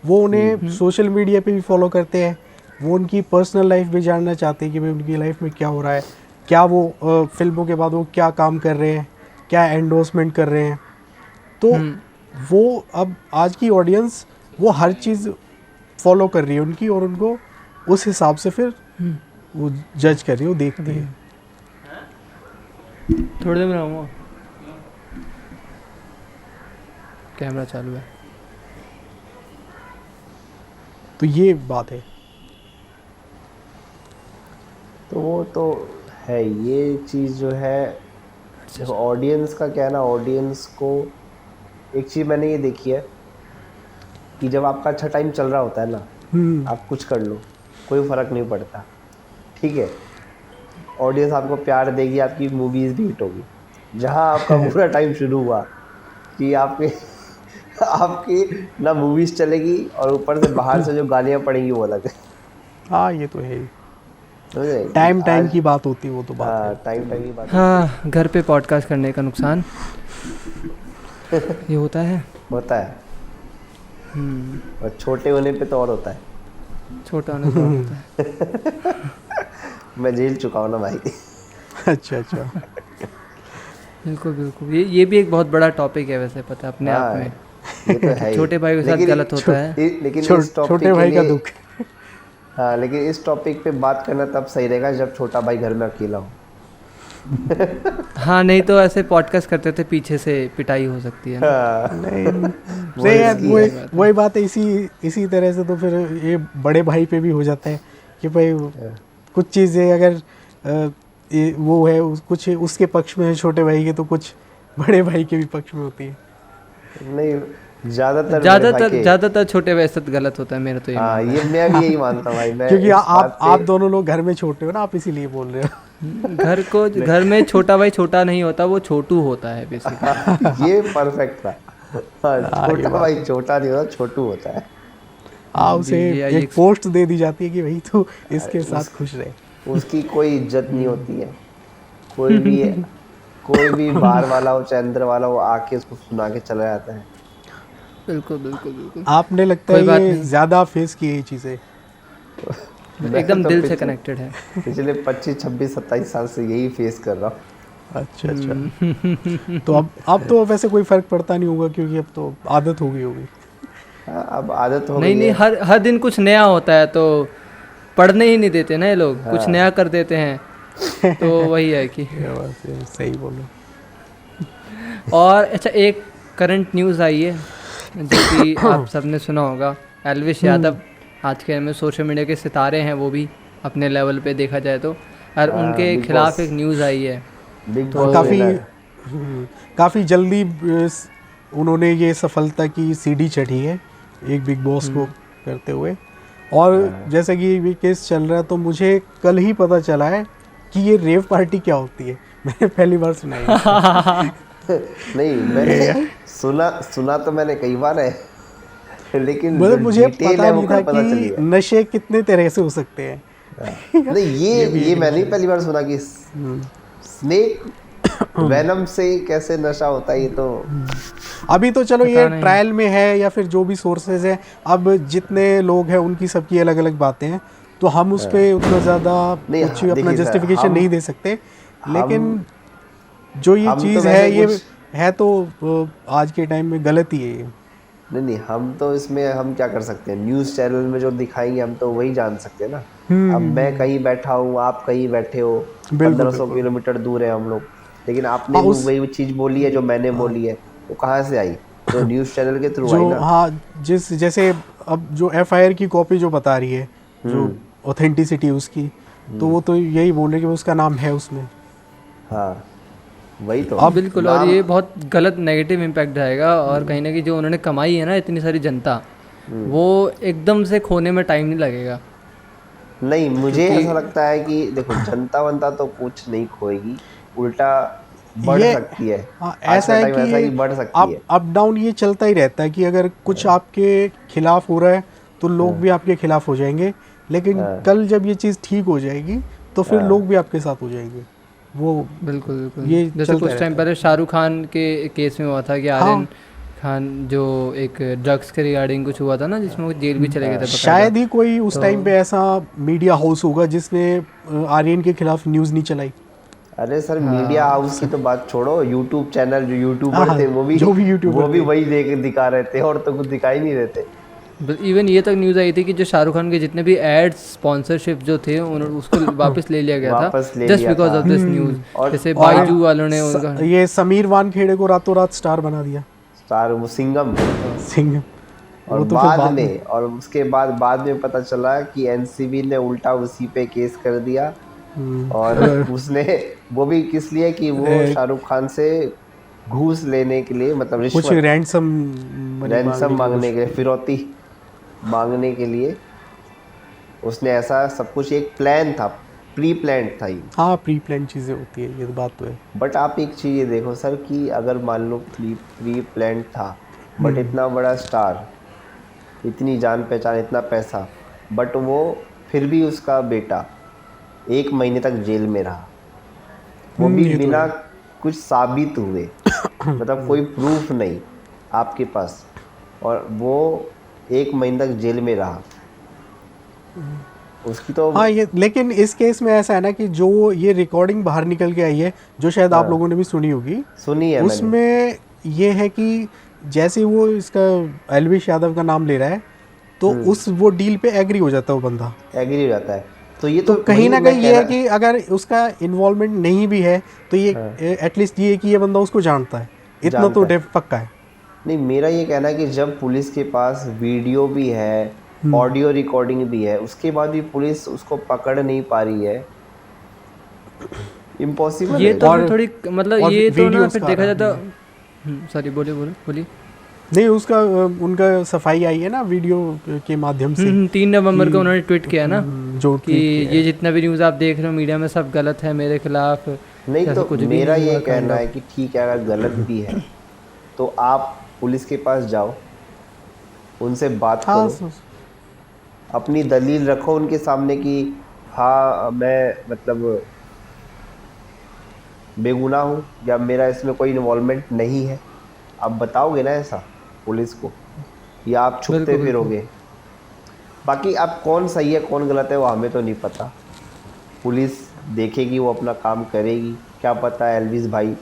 वो उन्हें सोशल मीडिया पे भी फॉलो करते हैं, वो उनकी पर्सनल लाइफ भी जानना चाहते हैं कि भाई उनकी लाइफ में क्या हो रहा है, क्या वो फिल्मों के बाद वो क्या काम कर रहे हैं, क्या एंडोर्समेंट कर रहे हैं। तो वो अब आज की ऑडियंस वो हर चीज़ फॉलो कर रही है उनकी, और उनको उस हिसाब से फिर वो जज कर रही है, वो देखती है। थोड़ी देर में आऊँगा, कैमरा चालू है। तो ये बात है। तो वो तो है, ये चीज़ जो है ऑडियंस का क्या है ना, ऑडियंस को एक चीज़ मैंने ये देखी है कि जब आपका अच्छा टाइम चल रहा होता है ना, आप कुछ कर लो, कोई फ़र्क नहीं पड़ता, ठीक है। ऑडियंस आपको प्यार देगी, आपकी मूवीज़ भी हिट होगी। जहाँ आपका पूरा टाइम शुरू हुआ कि आपके आपकी ना मूवीज़ चलेगी और ऊपर से बाहर से जो गालियाँ पड़ेंगी वो अलग है, हाँ ये तो है ही, समझे? टाइम आज की बात होती है वो तो बात है। टाइम की बात हाँ, घर पे पॉडकास्ट करने का नुकसान ये होता है। होता है, और छोटे होने पे तो और होता है। छोटा होने पर होता है। मैं जेल चुका हूँ ना भाई। अच्छा अच्छा। बिल्कुल बिल्कुल, ये भी एक बहुत बड़ा टॉपिक है वैसे, पता है अपने आप हाँ, में। ये तो है ही। छोटे भाई के साथ लेकिन गलत होता है। लेकिन इस टॉपिक छोटे के भाई का लिए दुख। हाँ, लेकिन इस टॉपिक पे बात करना तब सही रहेगा जब छोटा भाई घर में अकेला हो। हाँ, नहीं तो ऐसे पॉडकास्ट करते थे पीछे से पिटाई हो सकती है ना। हाँ, नहीं वो नहीं यार, risky है। वही बात है। इसी तरह से तो फिर ये बड़े भाई पे भी हो जाता है कि भाई कुछ चीज़ें अगर वो है कुछ उसके पक्ष में है छोटे भाई के, तो कुछ बड़े भाई के भी पक्ष में होती है। नहीं, ज़्यादातर ज़्यादातर छोटे भाई के साथ गलत होता है, मेरा तो ये हाँ, मानना ये मैं भी यही मानता हूँ भाई। मैं क्योंकि इस बात आप पे दोनों लोग घर में छोटे हो ना, आप इसीलिए बोल रहे हो। है। घर में छोटा भाई छोटा नहीं होता, वो छोटू होता है बेसिकली। ये परफेक्ट था। हाँ, छोटा भाई छोटा नहीं होता, छोटू होता है। उसे ये एक पोस्ट दे दी जाती है कि भाई तू इसके साथ खुश रहे। उसकी कोई इज्जत नहीं होती है। कोई भी बाहर वाला हो चाहे अंदर वाला हो, आके उसको सुना के चला जाता है। बिल्कुल बिल्कुल बिल्कुल। आपने लगता कोई है बात ये नहीं। ज़्यादा फेस की ये चीज़ें। एकदम तो दिल से कनेक्टेड है। पिछले 25 26 27 साल से यही फेस कर रहा हूँ। अच्छा अच्छा। तो अब तो वैसे कोई फर्क पड़ता नहीं होगा, क्योंकि अब तो आदत हो गई होगी। हाँ, अब आदत हो नहीं गई नहीं, है। हर दिन कुछ नया होता है, तो पढ़ने ही नहीं देते ना ये लोग, कुछ नया कर देते हैं। तो वही है कि ये बात है, सही बोलो। और अच्छा, एक करंट न्यूज़ आई है जो कि आप सबने सुना होगा। एल्विश यादव आज के में सोशल मीडिया के सितारे हैं, वो भी अपने लेवल पे देखा जाए तो, और उनके बिग खिलाफ बॉस। एक न्यूज़ आई है। बिग और बॉस विनर। काफ़ी जल्दी उन्होंने ये सफलता की सीढ़ी चढ़ी है एक बिग बॉस को करते हुए। और जैसे कि ये केस चल रहा है, तो मुझे कल ही पता चला है कि ये रेव पार्टी क्या होती है। मैंने पहली बार सुना है। नहीं, मैंने सुना तो मैंने कई बार है, लेकिन मतलब जो मुझे डिटेल पता है वो नहीं था कल पता चली कि है। नशे कितने तरह से हो सकते हैं। नहीं, ये मैंने पहली बार सुना कि स्नेक वेनम से कैसे नशा होता है। ये तो अभी तो चलो पता ये नहीं। ट्रायल में है या फिर जो भी सोर्सेज है, अब जितने लोग हैं उनकी सबकी अलग अलग बातें हैं, तो हम उस पर उतना ज़्यादा नहीं, कुछ हाँ, अपना देखिए सर, जस्टिफिकेशन नहीं दे सकते। लेकिन जो ये हम तो चीज़ वैसे है, ये कुछ है तो आज के टाइम में गलत ही है ये। नहीं, हम तो इसमें हम क्या कर सकते हैं, न्यूज़ चैनल में जो दिखाएंगे हम तो वही जान सकते हैं ना। अब मैं कहीं बैठा हूँ, आप कहीं बैठे हो, बिल्कुल 1500 किलोमीटर दूर है हम लोग, लेकिन आपने हाँ, भी उस वही चीज़ बोली है जो मैंने बोली है, वो कहाँ से आई? तो न्यूज़ चैनल के थ्रू आई जो ना। हाँ, जैसे अब जो एफआईआर की कॉपी जो बता रही है, जो ऑथेंटिसिटी उसकी, तो वो तो यही बोल रहे कि उसका नाम है उसमें। हाँ, वही तो। अब बिल्कुल, और ये बहुत गलत नेगेटिव इम्पैक्ट जाएगा, और कहीं ना कहीं जो उन्होंने कमाई है ना इतनी सारी जनता, वो एकदम से खोने में टाइम नहीं लगेगा। नहीं, मुझे ऐसा लगता है कि देखो, जनता वंता तो कुछ नहीं खोएगी, उल्टा बढ़ ये सकती है। हाँ, आज ऐसा का है टाइम ऐसा है कि कि बढ़ सकती है। अप डाउन ये चलता ही रहता है कि अगर कुछ आपके खिलाफ हो रहा है तो लोग भी आपके खिलाफ हो जाएंगे, लेकिन कल जब ये चीज़ ठीक हो जाएगी तो फिर लोग भी आपके साथ हो जाएंगे। वो बिल्कुल बिल्कुल, ये जैसे कुछ टाइम पहले शाहरुख खान के केस में हुआ था कि आर्यन खान जो एक ड्रग्स के रिगार्डिंग कुछ हुआ था ना, जिसमें वो जेल भी चले गए थे बकायदा। शायद ही कोई उस टाइम पे ऐसा मीडिया हाउस होगा जिसने आर्यन के खिलाफ न्यूज़ नहीं चलाई। अरे सर, मीडिया हाउस की तो बात छोड़ो, यूट्यूब चैनल जो यूट्यूबर थे वो भी यूट्यूबर वही दिखा रहे थे, और तो कुछ दिखा ही नहीं रहे थे। इवन ये तक न्यूज़ आई थी कि जो शाहरुख खान के जितने भी एड्स स्पॉन्सरशिप जो थे उन्होंने उसको वापस ले लिया गया था, just because of this news. जैसे बाइजू वालों ने उनका ये समीर वानखेड़े को रातों रात स्टार बना दिया, स्टार, वो सिंघम। और तो बाद में और उसके बाद में पता चला कि एनसीबी ने उल्टा उसी पे केस कर दिया, और उसने वो भी किस लिए कि वो शाहरुख खान से घूस लेने के लिए, मतलब कुछ रिश्वत, रैंसम मांगने के लिए, फिरौती मांगने के लिए उसने ऐसा सब कुछ एक प्लान था, प्री प्लान था ये। हाँ, प्री प्लान चीज़ें होती है, ये तो बात तो है। बट आप एक चीज़ ये देखो सर कि अगर मान लो प्री प्लान था, बट इतना बड़ा स्टार, इतनी जान पहचान, इतना पैसा, बट वो फिर भी उसका बेटा 1 महीने तक जेल में रहा, वो भी ये तो बिना है। कुछ साबित हुए, मतलब कोई प्रूफ नहीं आपके पास, और वो 1 महीने तक जेल में रहा। उसकी तो हाँ, ये लेकिन इस केस में ऐसा है ना कि जो ये रिकॉर्डिंग बाहर निकल के आई है, जो शायद आप लोगों ने भी सुनी होगी, सुनी है मैंने। उसमें ये है कि जैसे वो इसका एलविश यादव का नाम ले रहा है, तो उस वो डील पे एग्री हो जाता है वो बंदा। एग्री हो जाता है। तो ये तो तो कहीं ना वही मैं कहीं ये है कहना- कि अगर उसका इन्वॉल्वमेंट नहीं भी है, तो ये एटलीस्ट ये है कि ये बंदा उसको जानता है, इतना जानता तो है। पक्का है। नहीं, मेरा ये कहना है कि जब पुलिस के पास वीडियो भी है, ऑडियो रिकॉर्डिंग भी है, उसके बाद भी पुलिस उसको पकड़ नहीं पा रही है, इम्पॉसिबल ये है। तो और- फिर थोड़ी मतलब और ये तो ना वीडियोस फिर का देखा आ रहा जाता। सॉरी, बोलिए बोलिए बोलिए। नहीं, उसका उनका सफाई आई है ना वीडियो के माध्यम से 3 नवंबर को कि- उन्होंने ट्वीट किया ना जो कि tweet किया है। ये जितना भी न्यूज़ आप देख रहे हो मीडिया में सब गलत है मेरे खिलाफ। नहीं ऐसा तो कुछ भी मेरा नहीं ये हुआ, kind कहना of। है कि ठीक है, अगर गलत भी है तो आप पुलिस के पास जाओ, उनसे बात हाँ, करो, अपनी दलील रखो उनके सामने कि हाँ मैं मतलब बेगुनाह हूँ या मेरा इसमें कोई इन्वॉल्वमेंट नहीं है। आप बताओगे ना ऐसा पुलिस को, या आप छुपते बिल्कुल, फिरोगे? बाकी अब कौन सही है कौन गलत है वो हमें तो नहीं पता, पुलिस देखेगी, वो अपना काम करेगी। क्या पता है एल्विस भाई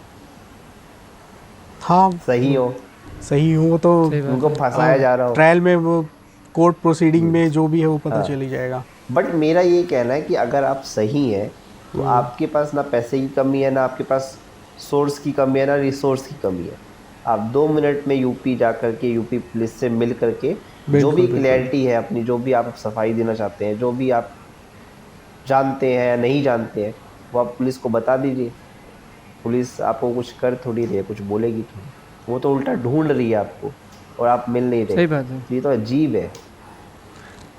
हाँ, सही हो, सही हूँ, वो तो सही बात उनको है। फंसाया जा रहा हो। ट्रायल में वो कोर्ट प्रोसीडिंग में जो भी है वो पता चल ही जाएगा। बट मेरा ये कहना है कि अगर आप सही हैं तो आपके पास ना पैसे की कमी है, ना आपके पास सोर्स की कमी है, ना रिसोर्स की कमी है। आप 2 मिनट में यूपी जा कर के, यूपी पुलिस से मिल करके जो भी क्लैरिटी है अपनी, जो भी आप सफाई देना चाहते हैं, जो भी आप जानते हैं या नहीं जानते हैं, वो आप पुलिस को बता दीजिए। पुलिस आपको कुछ कर थोड़ी रही है, कुछ बोलेगी थोड़ी, वो तो उल्टा ढूंढ रही है आपको और आप मिल नहीं रहे। सही बात है। ये तो अजीब है।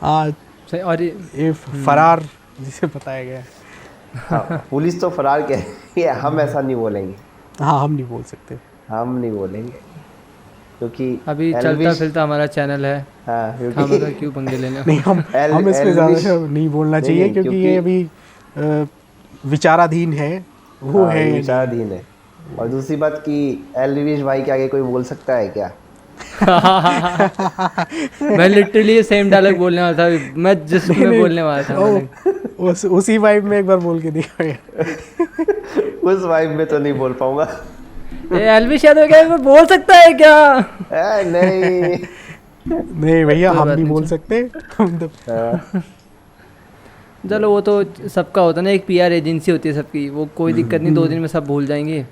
हाँ, सही। और ये फरार जिसे बताया गया है। हाँ, पुलिस तो फरार कह रही है, हम ऐसा नहीं बोलेंगे, हाँ, हम नहीं बोल सकते। हम नहीं बोलेंगे क्योंकि अभी चलता एल्विश- फिरता हमारा चैनल है, हाँ, खामखा क्योंकि क्यों पंगे लेने। नहीं, हम इस पे एल्विश- ज़्यादा नहीं बोलना नहीं, चाहिए नहीं, क्योंकि ये अभी विचाराधीन है, वो हाँ, है ये या नहीं। विचाराधीन है। और दूसरी बात कि एल्विश भाई के आगे कोई बोल सकता है क्या? मैं लिटरली सेम डायलॉग बोलने वाला था, मैं जिसको मैं बोलने वाला था मैंने। उसी वाइब में एक बार बोल के दिखाया। उस वाइब में तो नहीं बोल पाऊंगा। ये एल्विश यादव क्या कोई बोल सकता है क्या? नहीं। नहीं भैया, कोई हम बात नहीं नहीं, बोल चल। सकते। हम तो हाँ, चलो वो तो सबका होता है ना, एक पीआर एजेंसी होती है सबकी, वो कोई दिक्कत नहीं, 2 दिन में सब भूल जाएंगे।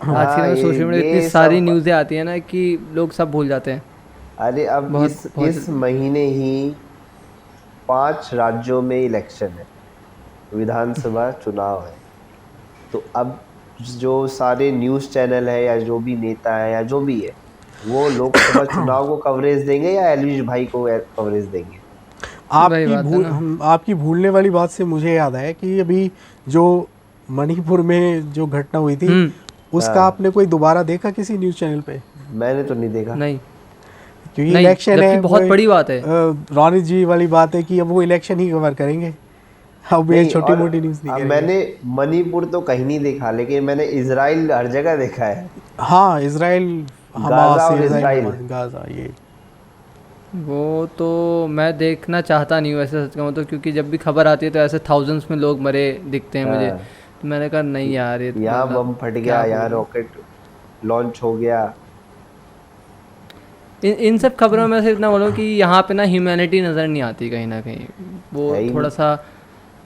आज के ये- सोशल मीडिया ये इतनी सारी सब- न्यूज़ें आती है ना कि लोग सब भूल जाते हैं। अरे अब बहुत इस महीने ही 5 राज्यों में इलेक्शन है, विधानसभा चुनाव है। तो अब जो सारे न्यूज़ चैनल है या जो भी नेता है या जो भी है, वो लोकसभा चुनाव को कवरेज देंगे या एल्विश भाई को कवरेज देंगे? वही बात है ना। आपकी भूलने वाली बात से मुझे याद है कि अभी जो मणिपुर में जो घटना हुई थी, उसका आपने कोई दोबारा देखा किसी न्यूज़ चैनल पे? मैंने तो नहीं देखा। नहीं क्योंकि नहीं, इलेक्शन जबकि है, बहुत बड़ी बात है। रोनित जी वाली बात है कि अब वो इलेक्शन ही कवर करेंगे, अब ये नहीं, छोटी और मोटी न्यूज़ नहीं अब करेंगे। मैंने मणिपुर तो कहीं नहीं देखा, लेकिन मैंने इजराइल हर जगह देखा है। हाँ, इजराइल, गाजा और इजराइल। गाजा, ये वो तो मैं देखना चाहता नहीं हूँ ऐसे, सच कहूँ तो, क्योंकि जब भी खबर आती है तो ऐसे थाउजेंड्स में लोग मरे दिखते हैं मुझे। हाँ। तो मैंने कहा नहीं यार, ये तो यहाँ मतलब बम फट क्या गया, यहाँ बोलूं। रॉकेट लॉन्च हो गया। इन सब खबरों में से इतना बोलूँ कि यहाँ पे ना ह्यूमैनिटी नज़र नहीं आती कहीं ना कहीं, वो है ही थोड़ा सा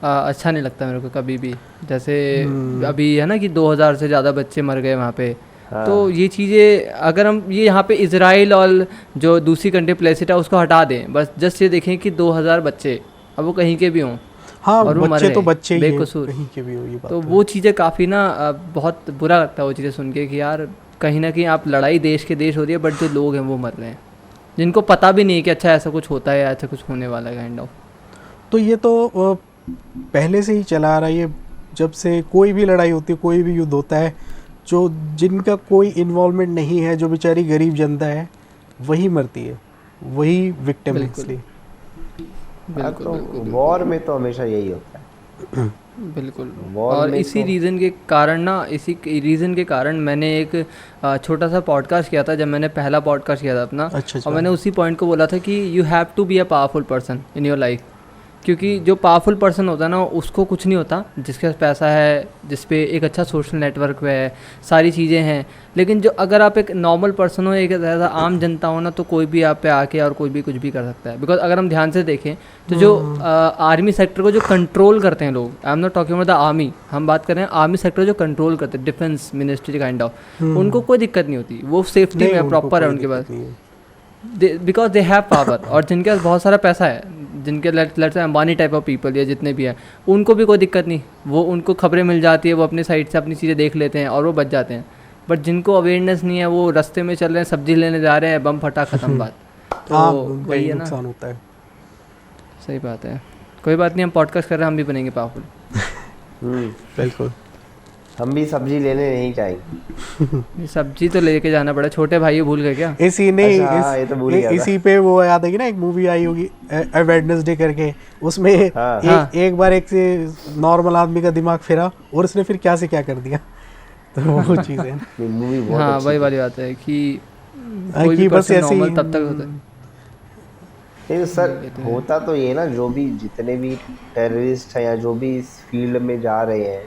अच्छा नहीं लगता मेरे को कभी भी। जैसे अभी है ना कि 2000 से ज़्यादा बच्चे मर गए वहाँ पे। हाँ। तो ये चीज़ें अगर हम ये यहाँ पे इजराइल और जो दूसरी कंट्री प्लेसिटा उसको हटा दें, बस जस्ट ये देखें कि 2000 बच्चे, अब वो कहीं के भी हों, हाँ, और वो मर बच्चे तो गए, बच्चे ही हैं, बेकसूर। कहीं के भी हो, ये बात तो है। वो चीज़ें काफ़ी ना बहुत बुरा लगता है वो चीज़ें सुन के कि यार कहीं ना कहीं आप लड़ाई देश के देश हो रही है, बट जो लोग हैं वो मर रहे हैं, जिनको पता भी नहीं है कि अच्छा ऐसा कुछ होता है या ऐसा कुछ होने वाला है, काइंड ऑफ। तो ये तो पहले से ही चला आ रहा है, ये जब से कोई भी लड़ाई होती है, कोई भी युद्ध होता है, जो जिनका कोई इन्वॉल्वमेंट नहीं है, जो बेचारी गरीब जनता है, वही मरती है, वही विक्टिम है। बिल्कुल। इसलिए बिल्कुल तो बिल्कुल वॉर में तो हमेशा यही होता है। बिल्कुल। वॉर और में इसी तो- रीज़न के कारण ना, इसी रीज़न के कारण मैंने एक छोटा सा पॉडकास्ट किया था, जब मैंने पहला पॉडकास्ट किया था अपना। अच्छा। और मैंने उसी पॉइंट को बोला था कि you have to be a powerful person in your life, क्योंकि जो पावरफुल पर्सन होता है ना, उसको कुछ नहीं होता, जिसके पास पैसा है, जिस पे एक अच्छा सोशल नेटवर्क है, सारी चीज़ें हैं। लेकिन जो अगर आप एक नॉर्मल पर्सन हो, एक ऐसा आम जनता हो ना, तो कोई भी आप पे आके और कोई भी कुछ भी कर सकता है। बिकॉज अगर हम ध्यान से देखें तो जो आर्मी सेक्टर को जो कंट्रोल करते हैं लोग, I am not talking about the army, हम बात कर रहे हैं आर्मी सेक्टर जो कंट्रोल करते हैं, डिफेंस मिनिस्ट्री काइंड ऑफ, उनको कोई दिक्कत नहीं होती, वो सेफ्टी में प्रॉपर है उनके पास, बिकॉज दे हैव पावर। और जिनके पास बहुत सारा पैसा है, जिनके let's say Ambani type of people या जितने भी हैं, उनको भी कोई दिक्कत नहीं, वो उनको खबरें मिल जाती है, वो अपनी साइड से अपनी चीज़ें देख लेते हैं और वो बच जाते हैं। बट जिनको अवेयरनेस नहीं है, वो रास्ते में चल रहे हैं, सब्जी लेने जा रहे हैं, बम फटा ख़त्म बात। तो वही है ना, नुकसान होता है। सही बात है। कोई बात नहीं, हम पॉडकास्ट कर रहे हैं, हम भी बनेंगे पावरफुल। बिल्कुल। हम भी सब्जी लेने नहीं जाएंगे। सब्जी तो लेके जाना पड़ा, छोटे भाई भूल गए क्या? इसी नहीं अच्छा, हाँ, ये तो भूल गया था। इसी पे वो याद है कि ना, एक मूवी आई होगी वेडनेसडे करके, उसमें हाँ। एक बार एक से नॉर्मल आदमी का दिमाग फिरा और उसने फिर क्या से क्या कर दिया। तो वो चीज़ है ना। मूवी बहुत हाँ, अच्छी वही थी। वाली बात है कि हाँ, कोई कि भी बस पर्सन ऐसे ही- नॉर्मल तब तक होता है। नहीं तो सर, होता तो ये ना, जो भी जितने भी टेररिस्ट हैं या जो भी इस फील्ड में जा रहे हैं,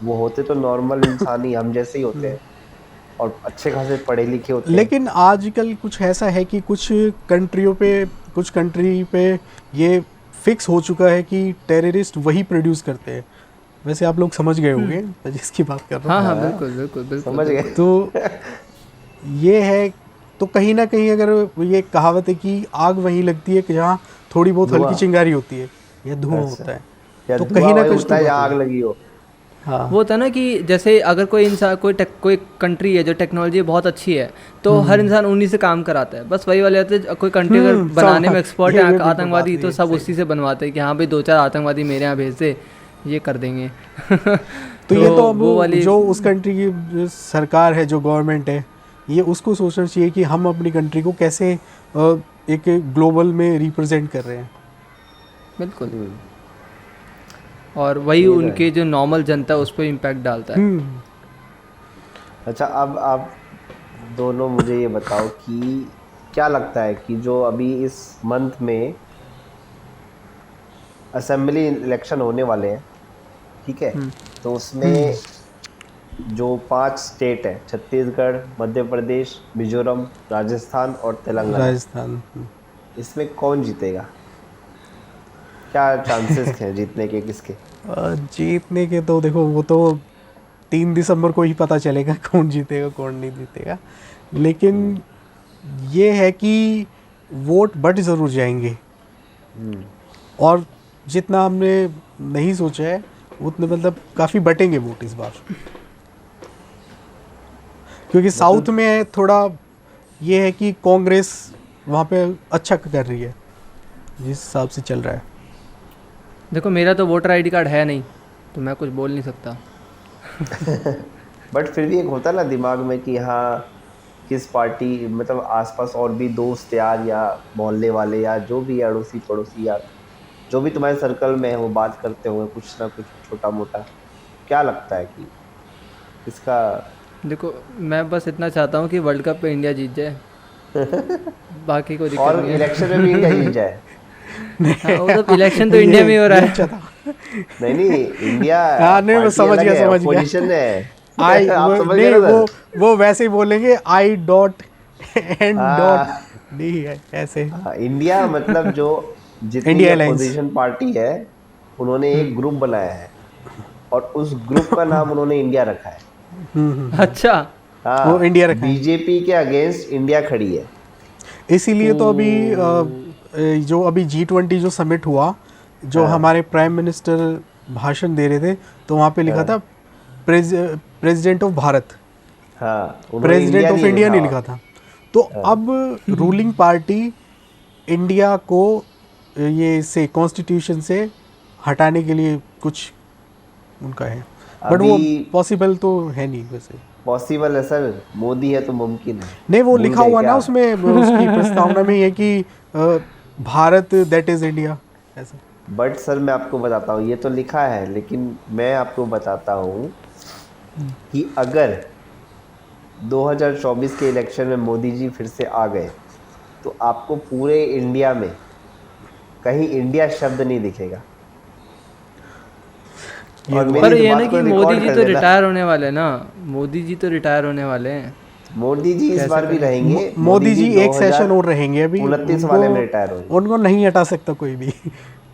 वो होते तो नॉर्मल इंसान ही, हम जैसे ही होते हैं, और अच्छे खासे पढ़े लिखे होते हैं। लेकिन आजकल कुछ ऐसा है कि कुछ कंट्री पे ये फिक्स हो चुका है कि टेररिस्ट वही प्रोड्यूस करते हैं। वैसे आप लोग समझ गए होंगे मैं जिसकी बात कर रहा हूँ। हाँ हाँ, बिल्कुल बिल्कुल बिल्कुल समझ गए। तो ये है, तो कहीं ना कहीं अगर ये कहावत है कि आग वहीं लगती है कि जहाँ थोड़ी बहुत धुआं। हल्की चिंगारी होती है या धुआं अच्छा। होता है। या तो धुआं कहीं ना वही कुछ उठता है तो जहाँ होता आग है। लगी हो। हाँ, वो होता है ना कि जैसे अगर कोई इंसान कोई कंट्री है जो टेक्नोलॉजी बहुत अच्छी है, तो हर इंसान उन्हीं से काम कराता है। बस वही वाले होते हैं, कोई कंट्री अगर बनाने में एक्सपर्ट है ये भी आतंकवादी, बात तो है, सब सही। उसी से बनवाते हैं कि हाँ भाई 2-4 आतंकवादी मेरे यहाँ भेज दे, ये कर देंगे। तो ये तो वो अब वाली जो उस कंट्री की जो सरकार है, जो गवर्नमेंट है, ये उसको सोचना चाहिए कि हम अपनी कंट्री को कैसे एक ग्लोबल में रिप्रेजेंट कर रहे हैं। बिल्कुल। और वही ये तो है। उनके जो नॉर्मल जनता है उस पर इम्पैक्ट डालता है। अच्छा, अब आप दोनों मुझे ये बताओ कि क्या लगता है कि जो अभी इस मंथ में असेंबली इलेक्शन होने वाले हैं, ठीक है, तो उसमें जो 5 स्टेट है, छत्तीसगढ़, मध्य प्रदेश, मिजोरम, राजस्थान और तेलंगाना, राजस्थान। इसमें कौन जीतेगा? क्या चांसेस हैं जीतने के, किसके? जीतने के तो देखो, वो तो 3 दिसंबर को ही पता चलेगा कौन जीतेगा कौन नहीं जीतेगा। लेकिन ये है कि वोट बढ़ ज़रूर जाएंगे, और जितना हमने नहीं सोचा है उतने मतलब काफ़ी बटेंगे वोट इस बार, क्योंकि साउथ में थोड़ा ये है कि कांग्रेस वहाँ पे अच्छा कर रही है जिस हिसाब से चल रहा है। देखो, मेरा तो वोटर आईडी कार्ड है नहीं, तो मैं कुछ बोल नहीं सकता। बट फिर भी एक होता है ना दिमाग में कि हाँ, किस पार्टी, मतलब आसपास और भी दोस्त यार या मोहल्ले वाले या जो भी अड़ोसी पड़ोसी या जो भी तुम्हारे सर्कल में है, वो बात करते होंगे कुछ ना कुछ छोटा मोटा। क्या लगता है कि इसका? देखो, मैं बस इतना चाहता हूँ कि वर्ल्ड कप पे इंडिया जीत जाए, बाकी कोई दिक्कत और नहीं है। इलेक्शन में भी इंडिया जीत जाए? हाँ, वो तो इलेक्शन तो इंडिया में ही हो रहा है। अच्छा था। नहीं, इंडिया हाँ, नहीं, मैं समझ गया। पोजीशन है। आई आप समझ नहीं, गए ना सर? वो वैसे ही बोलेंगे आई डॉट एंड हाँ। डॉट नहीं है ऐसे। हाँ, इंडिया मतलब जो जितनी इंडिया अलायंस। अपोजिशन पार्टी है, उन्होंने एक ग्रुप बनाया है और उस ग्रुप का नाम उन्होंने इंडिया रखा है। अच्छा, हाँ, वो इंडिया रखा है। बीजेपी के अगेंस्ट इंडिया खड़ी है। इसीलिए तो अभी जो अभी G20 जो समिट हुआ, जो हमारे प्राइम मिनिस्टर भाषण दे रहे थे, तो वहाँ पे लिखा था प्रेसिडेंट ऑफ भारत, हाँ, प्रेसिडेंट ऑफ इंडिया नहीं लिखा था। तो अब रूलिंग पार्टी इंडिया को ये से कॉन्स्टिट्यूशन से हटाने के लिए कुछ उनका है, बट वो अभी- पॉसिबल तो है नहीं वैसे। पॉसिबल है सर, मोदी है तो मुमकिन है। नहीं, वो भूल लिखा गए हुआ ना क्या? उसमें, उसकी प्रस्तावना में ये कि भारत दैट इज इंडिया ऐसा। बट सर मैं आपको बताता हूँ, ये तो लिखा है, लेकिन मैं आपको बताता हूँ कि अगर 2024 के इलेक्शन में मोदी जी फिर से आ गए तो आपको पूरे इंडिया में कहीं इंडिया शब्द नहीं दिखेगा। ये और तो मेरी पर इस ये ना बात को कि मोदी रिकॉर्ड जी कर तो लेना। रिटायर होने वाले हैं ना, मोदी जी तो रिटायर होने वाले हैं। मोदी जी इस कैसे बार भी करें? रहेंगे। मोदी जी एक सेशन और रहेंगे अभी, 29 वाले में रिटायर होंगे। उनको नहीं हटा सकता कोई भी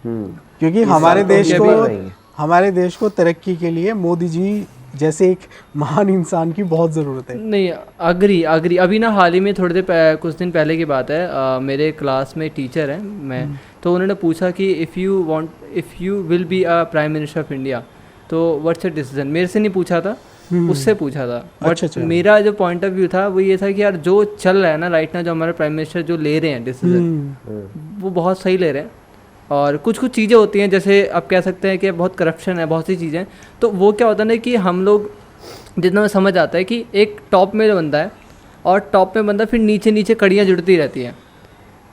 क्योंकि इस हमारे साल तो देश ये को, भी रहेंगे। हमारे देश को तरक्की के लिए मोदी जी जैसे एक महान इंसान की बहुत ज़रूरत है। नहीं, अग्री अग्री। अभी ना हाल ही में थोड़ी देर कुछ दिन पहले की बात है, मेरे क्लास में टीचर हैं मैं, तो उन्होंने पूछा कि if you will be a prime minister of India तो व्हाट्स अ डिसीजन। मेरे से नहीं पूछा था, उससे पूछा था। बट अच्छा। मेरा जो पॉइंट ऑफ व्यू था वो ये था कि यार जो चल रहा है ना राइट ना, जो हमारे प्राइम मिनिस्टर जो ले रहे हैं डिसीजन वो बहुत सही ले रहे हैं। और कुछ कुछ चीज़ें होती हैं जैसे आप कह सकते हैं कि बहुत करप्शन है, बहुत सी चीज़ें, तो वो क्या होता है ना कि हम लोग जितना समझ आता है कि एक टॉप में बंदा है और टॉप में बंदा फिर नीचे नीचे कड़ियाँ जुड़ती रहती हैं,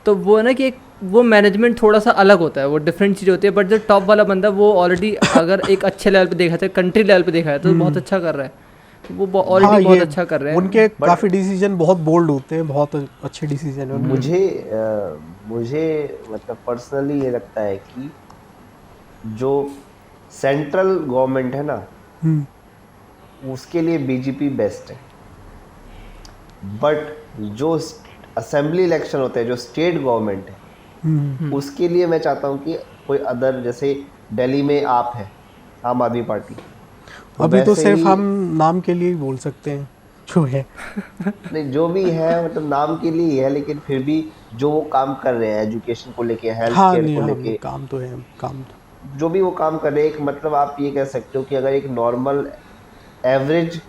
तो वो है ना कि एक वो मैनेजमेंट थोड़ा सा अलग होता है, वो डिफरेंट चीज़ होती है। बट जो टॉप वाला बंदा वो ऑलरेडी अगर एक अच्छे लेवल पे देखा जाए, कंट्री लेवल पे देखा जाए तो बहुत अच्छा कर रहा है, वो ऑलरेडी बहुत अच्छा कर रहे हैं। उनके काफ़ी डिसीजन बहुत बोल्ड होते हैं, बहुत अच्छे डिसीजन है। मुझे मतलब पर्सनली ये लगता है कि जो सेंट्रल गवर्नमेंट है ना उसके लिए बीजेपी बेस्ट है, बट जो असेंबली इलेक्शन होते हैं जो स्टेट गवर्नमेंट है उसके लिए मैं चाहता हूँ कि कोई अदर, जैसे दिल्ली में आप है आम आदमी पार्टी, अभी तो वैसे सिर्फ ही- हम नाम के लिए ही बोल सकते हैं जो है। नहीं, जो भी है मतलब नाम के लिए ही है, लेकिन फिर भी जो वो काम कर रहे हैं एजुकेशन को लेके, हेल्थ हाँ केयर नहीं, को हाँ लेके, काम तो है, काम तो। जो भी वो काम कर रहे हैं, एक मतलब आप ये कह सकते हो कि अगर एक नॉर्मल एवरेज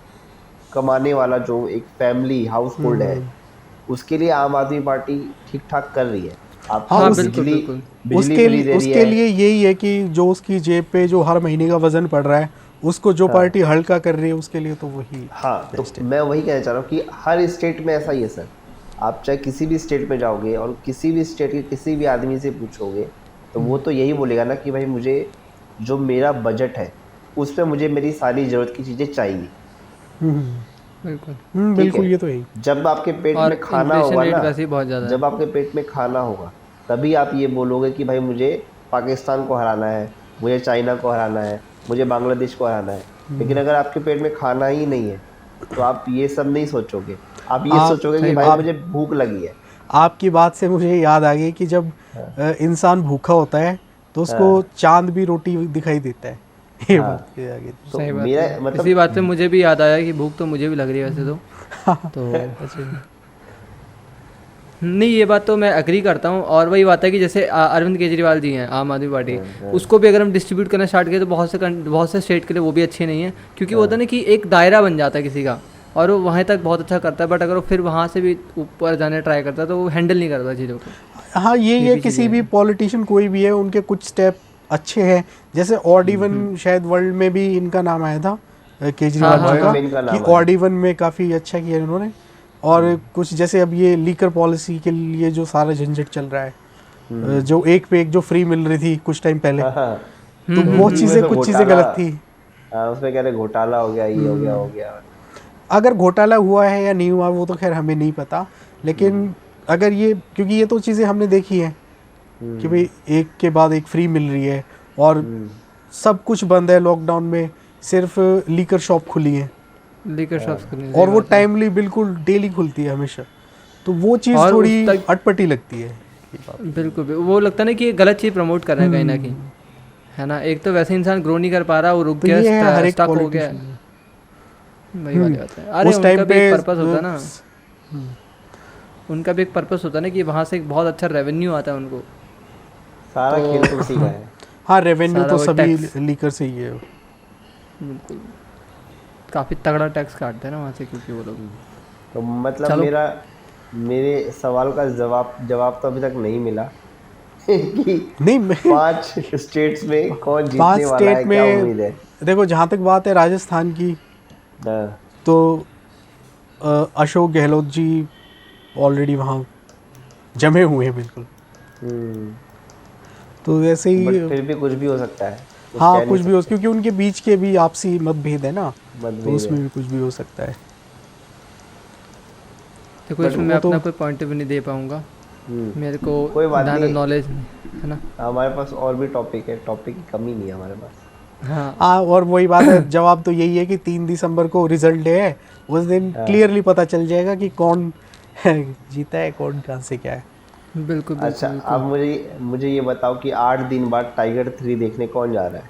कमाने वाला जो एक फैमिली हाउस होल्ड है उसके लिए आम आदमी पार्टी ठीक ठाक कर रही है। आपको हाँ, उस- बिल्कुल, बिजली बिल्कुल। बिजली फ्री दे रही उसके है। लिए यही है कि जो उसकी जेब पे जो हर महीने का वजन पड़ रहा है उसको जो पार्टी हल्का कर रही है उसके लिए तो वही। हाँ, तो मैं वही कहना चाह रहा हूँ कि हर स्टेट में ऐसा ही है सर। आप चाहे किसी भी स्टेट में जाओगे और किसी भी स्टेट के किसी भी आदमी से पूछोगे तो वो तो यही बोलेगा ना कि भाई मुझे जो मेरा बजट है उसमें मुझे मेरी सारी ज़रूरत की चीज़ें चाहिए। बिल्कुल। ठीक बिल्कुल, है? ये तो है। जब आपके पेट और में खाना इन्फ्लेशन होगा रेट ना, वैसे ही बहुत ज़्यादा है। जब आपके पेट में खाना होगा तभी आप ये बोलोगे कि भाई मुझे पाकिस्तान को हराना है, मुझे चाइना को हराना है, मुझे बांग्लादेश को हराना है। लेकिन अगर आपके पेट में खाना ही नहीं है तो आप ये सब नहीं सोचोगे, आप ये सोचोगे कि भाई मुझे भूख लगी है। आपकी बात से मुझे याद आ गई कि जब इंसान भूखा होता है तो उसको चांद भी रोटी दिखाई देता है। ये बात ये आ गई। तो सही बात मेरा है। मतलब इसी बात पे मुझे भी याद आया कि भूख तो मुझे भी लग रही है वैसे तो नहीं, ये बात तो मैं एग्री करता हूँ। और वही बात है कि जैसे अरविंद केजरीवाल जी हैं आम आदमी पार्टी, उसको भी अगर हम डिस्ट्रीब्यूट करना स्टार्ट करें तो बहुत से स्टेट के लिए वो भी अच्छे नहीं है, क्योंकि वो होता है ना कि एक दायरा बन जाता है किसी का और वो वहाँ तक बहुत अच्छा करता है, बट अगर वो फिर वहाँ से भी ऊपर जाने ट्राई करता है तो वो हैंडल नहीं करता चीज़ों को। हाँ, ये किसी भी पॉलिटिशियन कोई भी है उनके कुछ स्टेप अच्छे हैं। जैसे ऑड इवन शायद वर्ल्ड में भी इनका नाम आया था केजरीवाल हाँ, जी वर्ल्ड में इनका का, नाम कि आया। ऑड इवन में काफ़ी अच्छा किया इन्होंने। और कुछ जैसे अब ये लीकर पॉलिसी के लिए जो सारा झंझट चल रहा है, जो एक पे एक जो फ्री मिल रही थी कुछ टाइम पहले, तो वो चीज़ें कुछ चीज़ें गलत थी। उसमें कह रहे घोटाला हो गया, ये हो गया। अगर घोटाला हुआ है या नहीं हुआ वो तो खैर हमें नहीं पता, लेकिन अगर ये, क्योंकि ये तो चीज़ें हमने देखी हैं कि भाई एक के बाद एक फ्री मिल रही है और सब कुछ बंद है लॉकडाउन में, सिर्फ लीकर शॉप खुली है लीकर शॉप्स और वो टाइमली बिल्कुल डेली खुलती है हमेशा, तो वो चीज़ और थोड़ी उस तक- अटपटी लगती है। बिल्कुल वो लगता है ना कि ये गलत चीज़ प्रमोट कर रहे हैं कहीं ना कहीं, है ना। एक तो वैसे इंसान ग्रो नहीं कर पा रहा, वो रुक तो ये है गया, हर एक स्टक हो गया, politician वही वाली बात है। अरे उस उनका टाइम भी पे एक पर्पस होता है ना, उनका भी एक पर्पस होता है ना कि वहाँ से एक बहुत अच्छा रेवेन्यू आता है उनको। सारा तो- खेल तो उसी का है। हाँ, रेवेन्यू सारा तो वो सभी tax। लीकर से ही है। बिल्कुल, काफ़ी तगड़ा टैक्स काटते हैं ना वहाँ से, क्योंकि वो लोग। तो मतलब चलो। मेरे सवाल का जवाब तो अभी तक नहीं मिला। कि नहीं 5 स्टेट्स में कौन 5 जीतने वाला है, स्टेट क्या उम्मीद में है? देखो, जहाँ तक बात है राजस्थान की, हाँ, तो अशोक गहलोत जी ऑलरेडी वहाँ जमे हुए हैं बिल्कुल। तो ऐसे ही बट फिर भी कुछ भी हो सकता है, कुछ हाँ, कह कुछ नहीं भी हो, सकते। क्योंकि उनके बीच के भी आपसी मतभेद है ना, तो मतभेद उसमें है। भी कुछ भी हो सकता है। देखो But इसमें मैं वो तो अपना कोई पॉइंट भी नहीं दे पाऊँगा, मेरे को कोई बात ज़्यादा नहीं, नॉलेज नहीं है ना। हमारे पास और भी टॉपिक है, टॉपिक की कमी नहीं है हमारे पास। हाँ हाँ, और वही बात है, जवाब तो यही है कि 3 दिसंबर को रिजल्ट डे है, उस दिन हाँ। क्लियरली पता चल जाएगा कि कौन जीता है, कौन कहाँ से क्या है। बिल्कुल अच्छा, बिल्कुल अब बिल्कुल। मुझे ये बताओ कि 8 दिन बाद टाइगर 3 देखने कौन जा रहा है?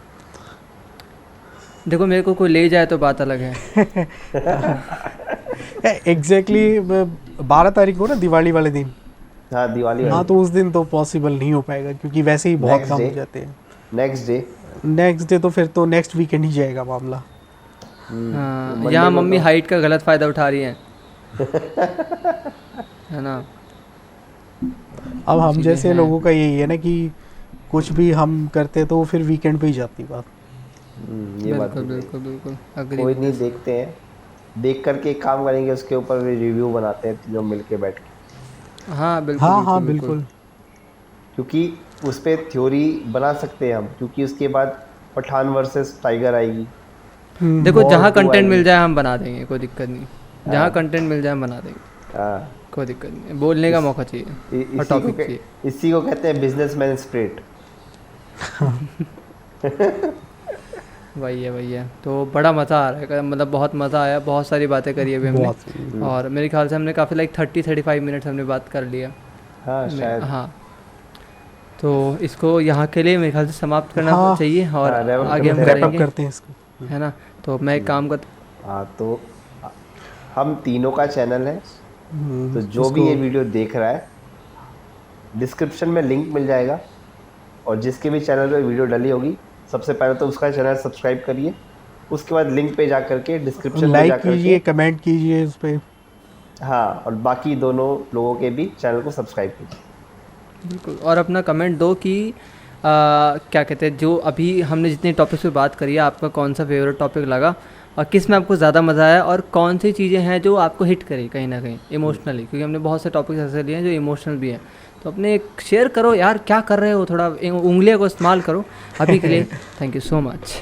देखो मेरे को कोई ले जाए तो बात अलग है। एग्जैक्टली 12 तारीख को ना, दिवाली वाले दिन। हाँ, दिवाली हाँ, वाले तो उस दिन तो पॉसिबल नहीं हो पाएगा, क्योंकि वैसे ही बहुत नेक्स्ट काम डे, हो जाते हैं। नेक्स्ट डे नेक्स्ट डे तो फिर तो नेक्स्ट वीकेंड ही जाएगा मामला। हाँ, मंडे यहाँ को मम्मी तो हाइट का गलत फ़ायदा उठा रही हैं, है ना। अब हम चीज़ें जैसे हैं। लोगों का यही है ना कि कुछ भी हम करते तो फिर वीकेंड पे ही जाती बात। ये बात बिल्कुल भी सही। बिल्कुल बिल्कुल अग्री कोई विद नहीं, दिस। देखते हैं, देख करके एक काम करेंगे, उसके ऊपर भी रिव्यू बनाते हैं तीनों मिल के बैठ के, हाँ बिल्कुल हाँ बिल्कुल हाँ बिल्कुल। बिल्कुल। क्योंकि उस पर थ्योरी बना सकते हैं हम, क्योंकि उसके बाद पठान वर्सेस टाइगर आएगी, देखो वॉर जहाँ 2 कंटेंट मिल आएगी। जाए हम बना देंगे, कोई दिक्कत नहीं। जहाँ हाँ। कंटेंट मिल जाए हम बना देंगे, हाँ, कोई दिक्कत नहीं। बोलने का मौका चाहिए और टॉपिक चाहिए। इसी को कहते हैं बिजनेसमैन स्पिरिट। वही है। तो बड़ा मज़ा आ रहा है, मतलब बहुत मज़ा आया, बहुत सारी बातें करी अभी हमने। बहुत और मेरे ख्याल से हमने काफ़ी लाइक 30-35 मिनट्स हमने बात कर लिया। हाँ, शायद। हाँ, तो इसको यहाँ के लिए मेरे ख्याल से समाप्त करना हाँ। चाहिए और हाँ, wrap up आगे हम करते हैं। रैप अप करेंगे, करते हैं इसको। है ना। तो मैं एक काम कर, हाँ, तो हम तीनों का चैनल है, तो जो भी उसको ये वीडियो देख रहा है, डिस्क्रिप्शन में लिंक मिल जाएगा, और जिसके भी चैनल पे वीडियो डली होगी, सबसे पहले तो उसका चैनल सब्सक्राइब करिए, उसके बाद लिंक पे जा करके, डिस्क्रिप्शन में जा लाइक करके, कीजिए, कमेंट कीजिए उस पर। हाँ, और बाकी दोनों लोगों के भी चैनल को सब्सक्राइब कीजिए। बिल्कुल। और अपना कमेंट दो कि क्या कहते हैं, जो अभी हमने जितने टॉपिक्स पे बात करी है, आपका कौन सा फेवरेट टॉपिक लगा और किस में आपको ज़्यादा मज़ा आया, और कौन सी चीज़ें हैं जो आपको हिट करी कहीं ना कहीं इमोशनली, क्योंकि हमने बहुत से टॉपिक्स ऐसे लिए हैं जो इमोशनल भी हैं। तो अपने शेयर करो यार, क्या कर रहे हो, थोड़ा उंगलियों को इस्तेमाल करो। अभी के लिए थैंक यू सो मच।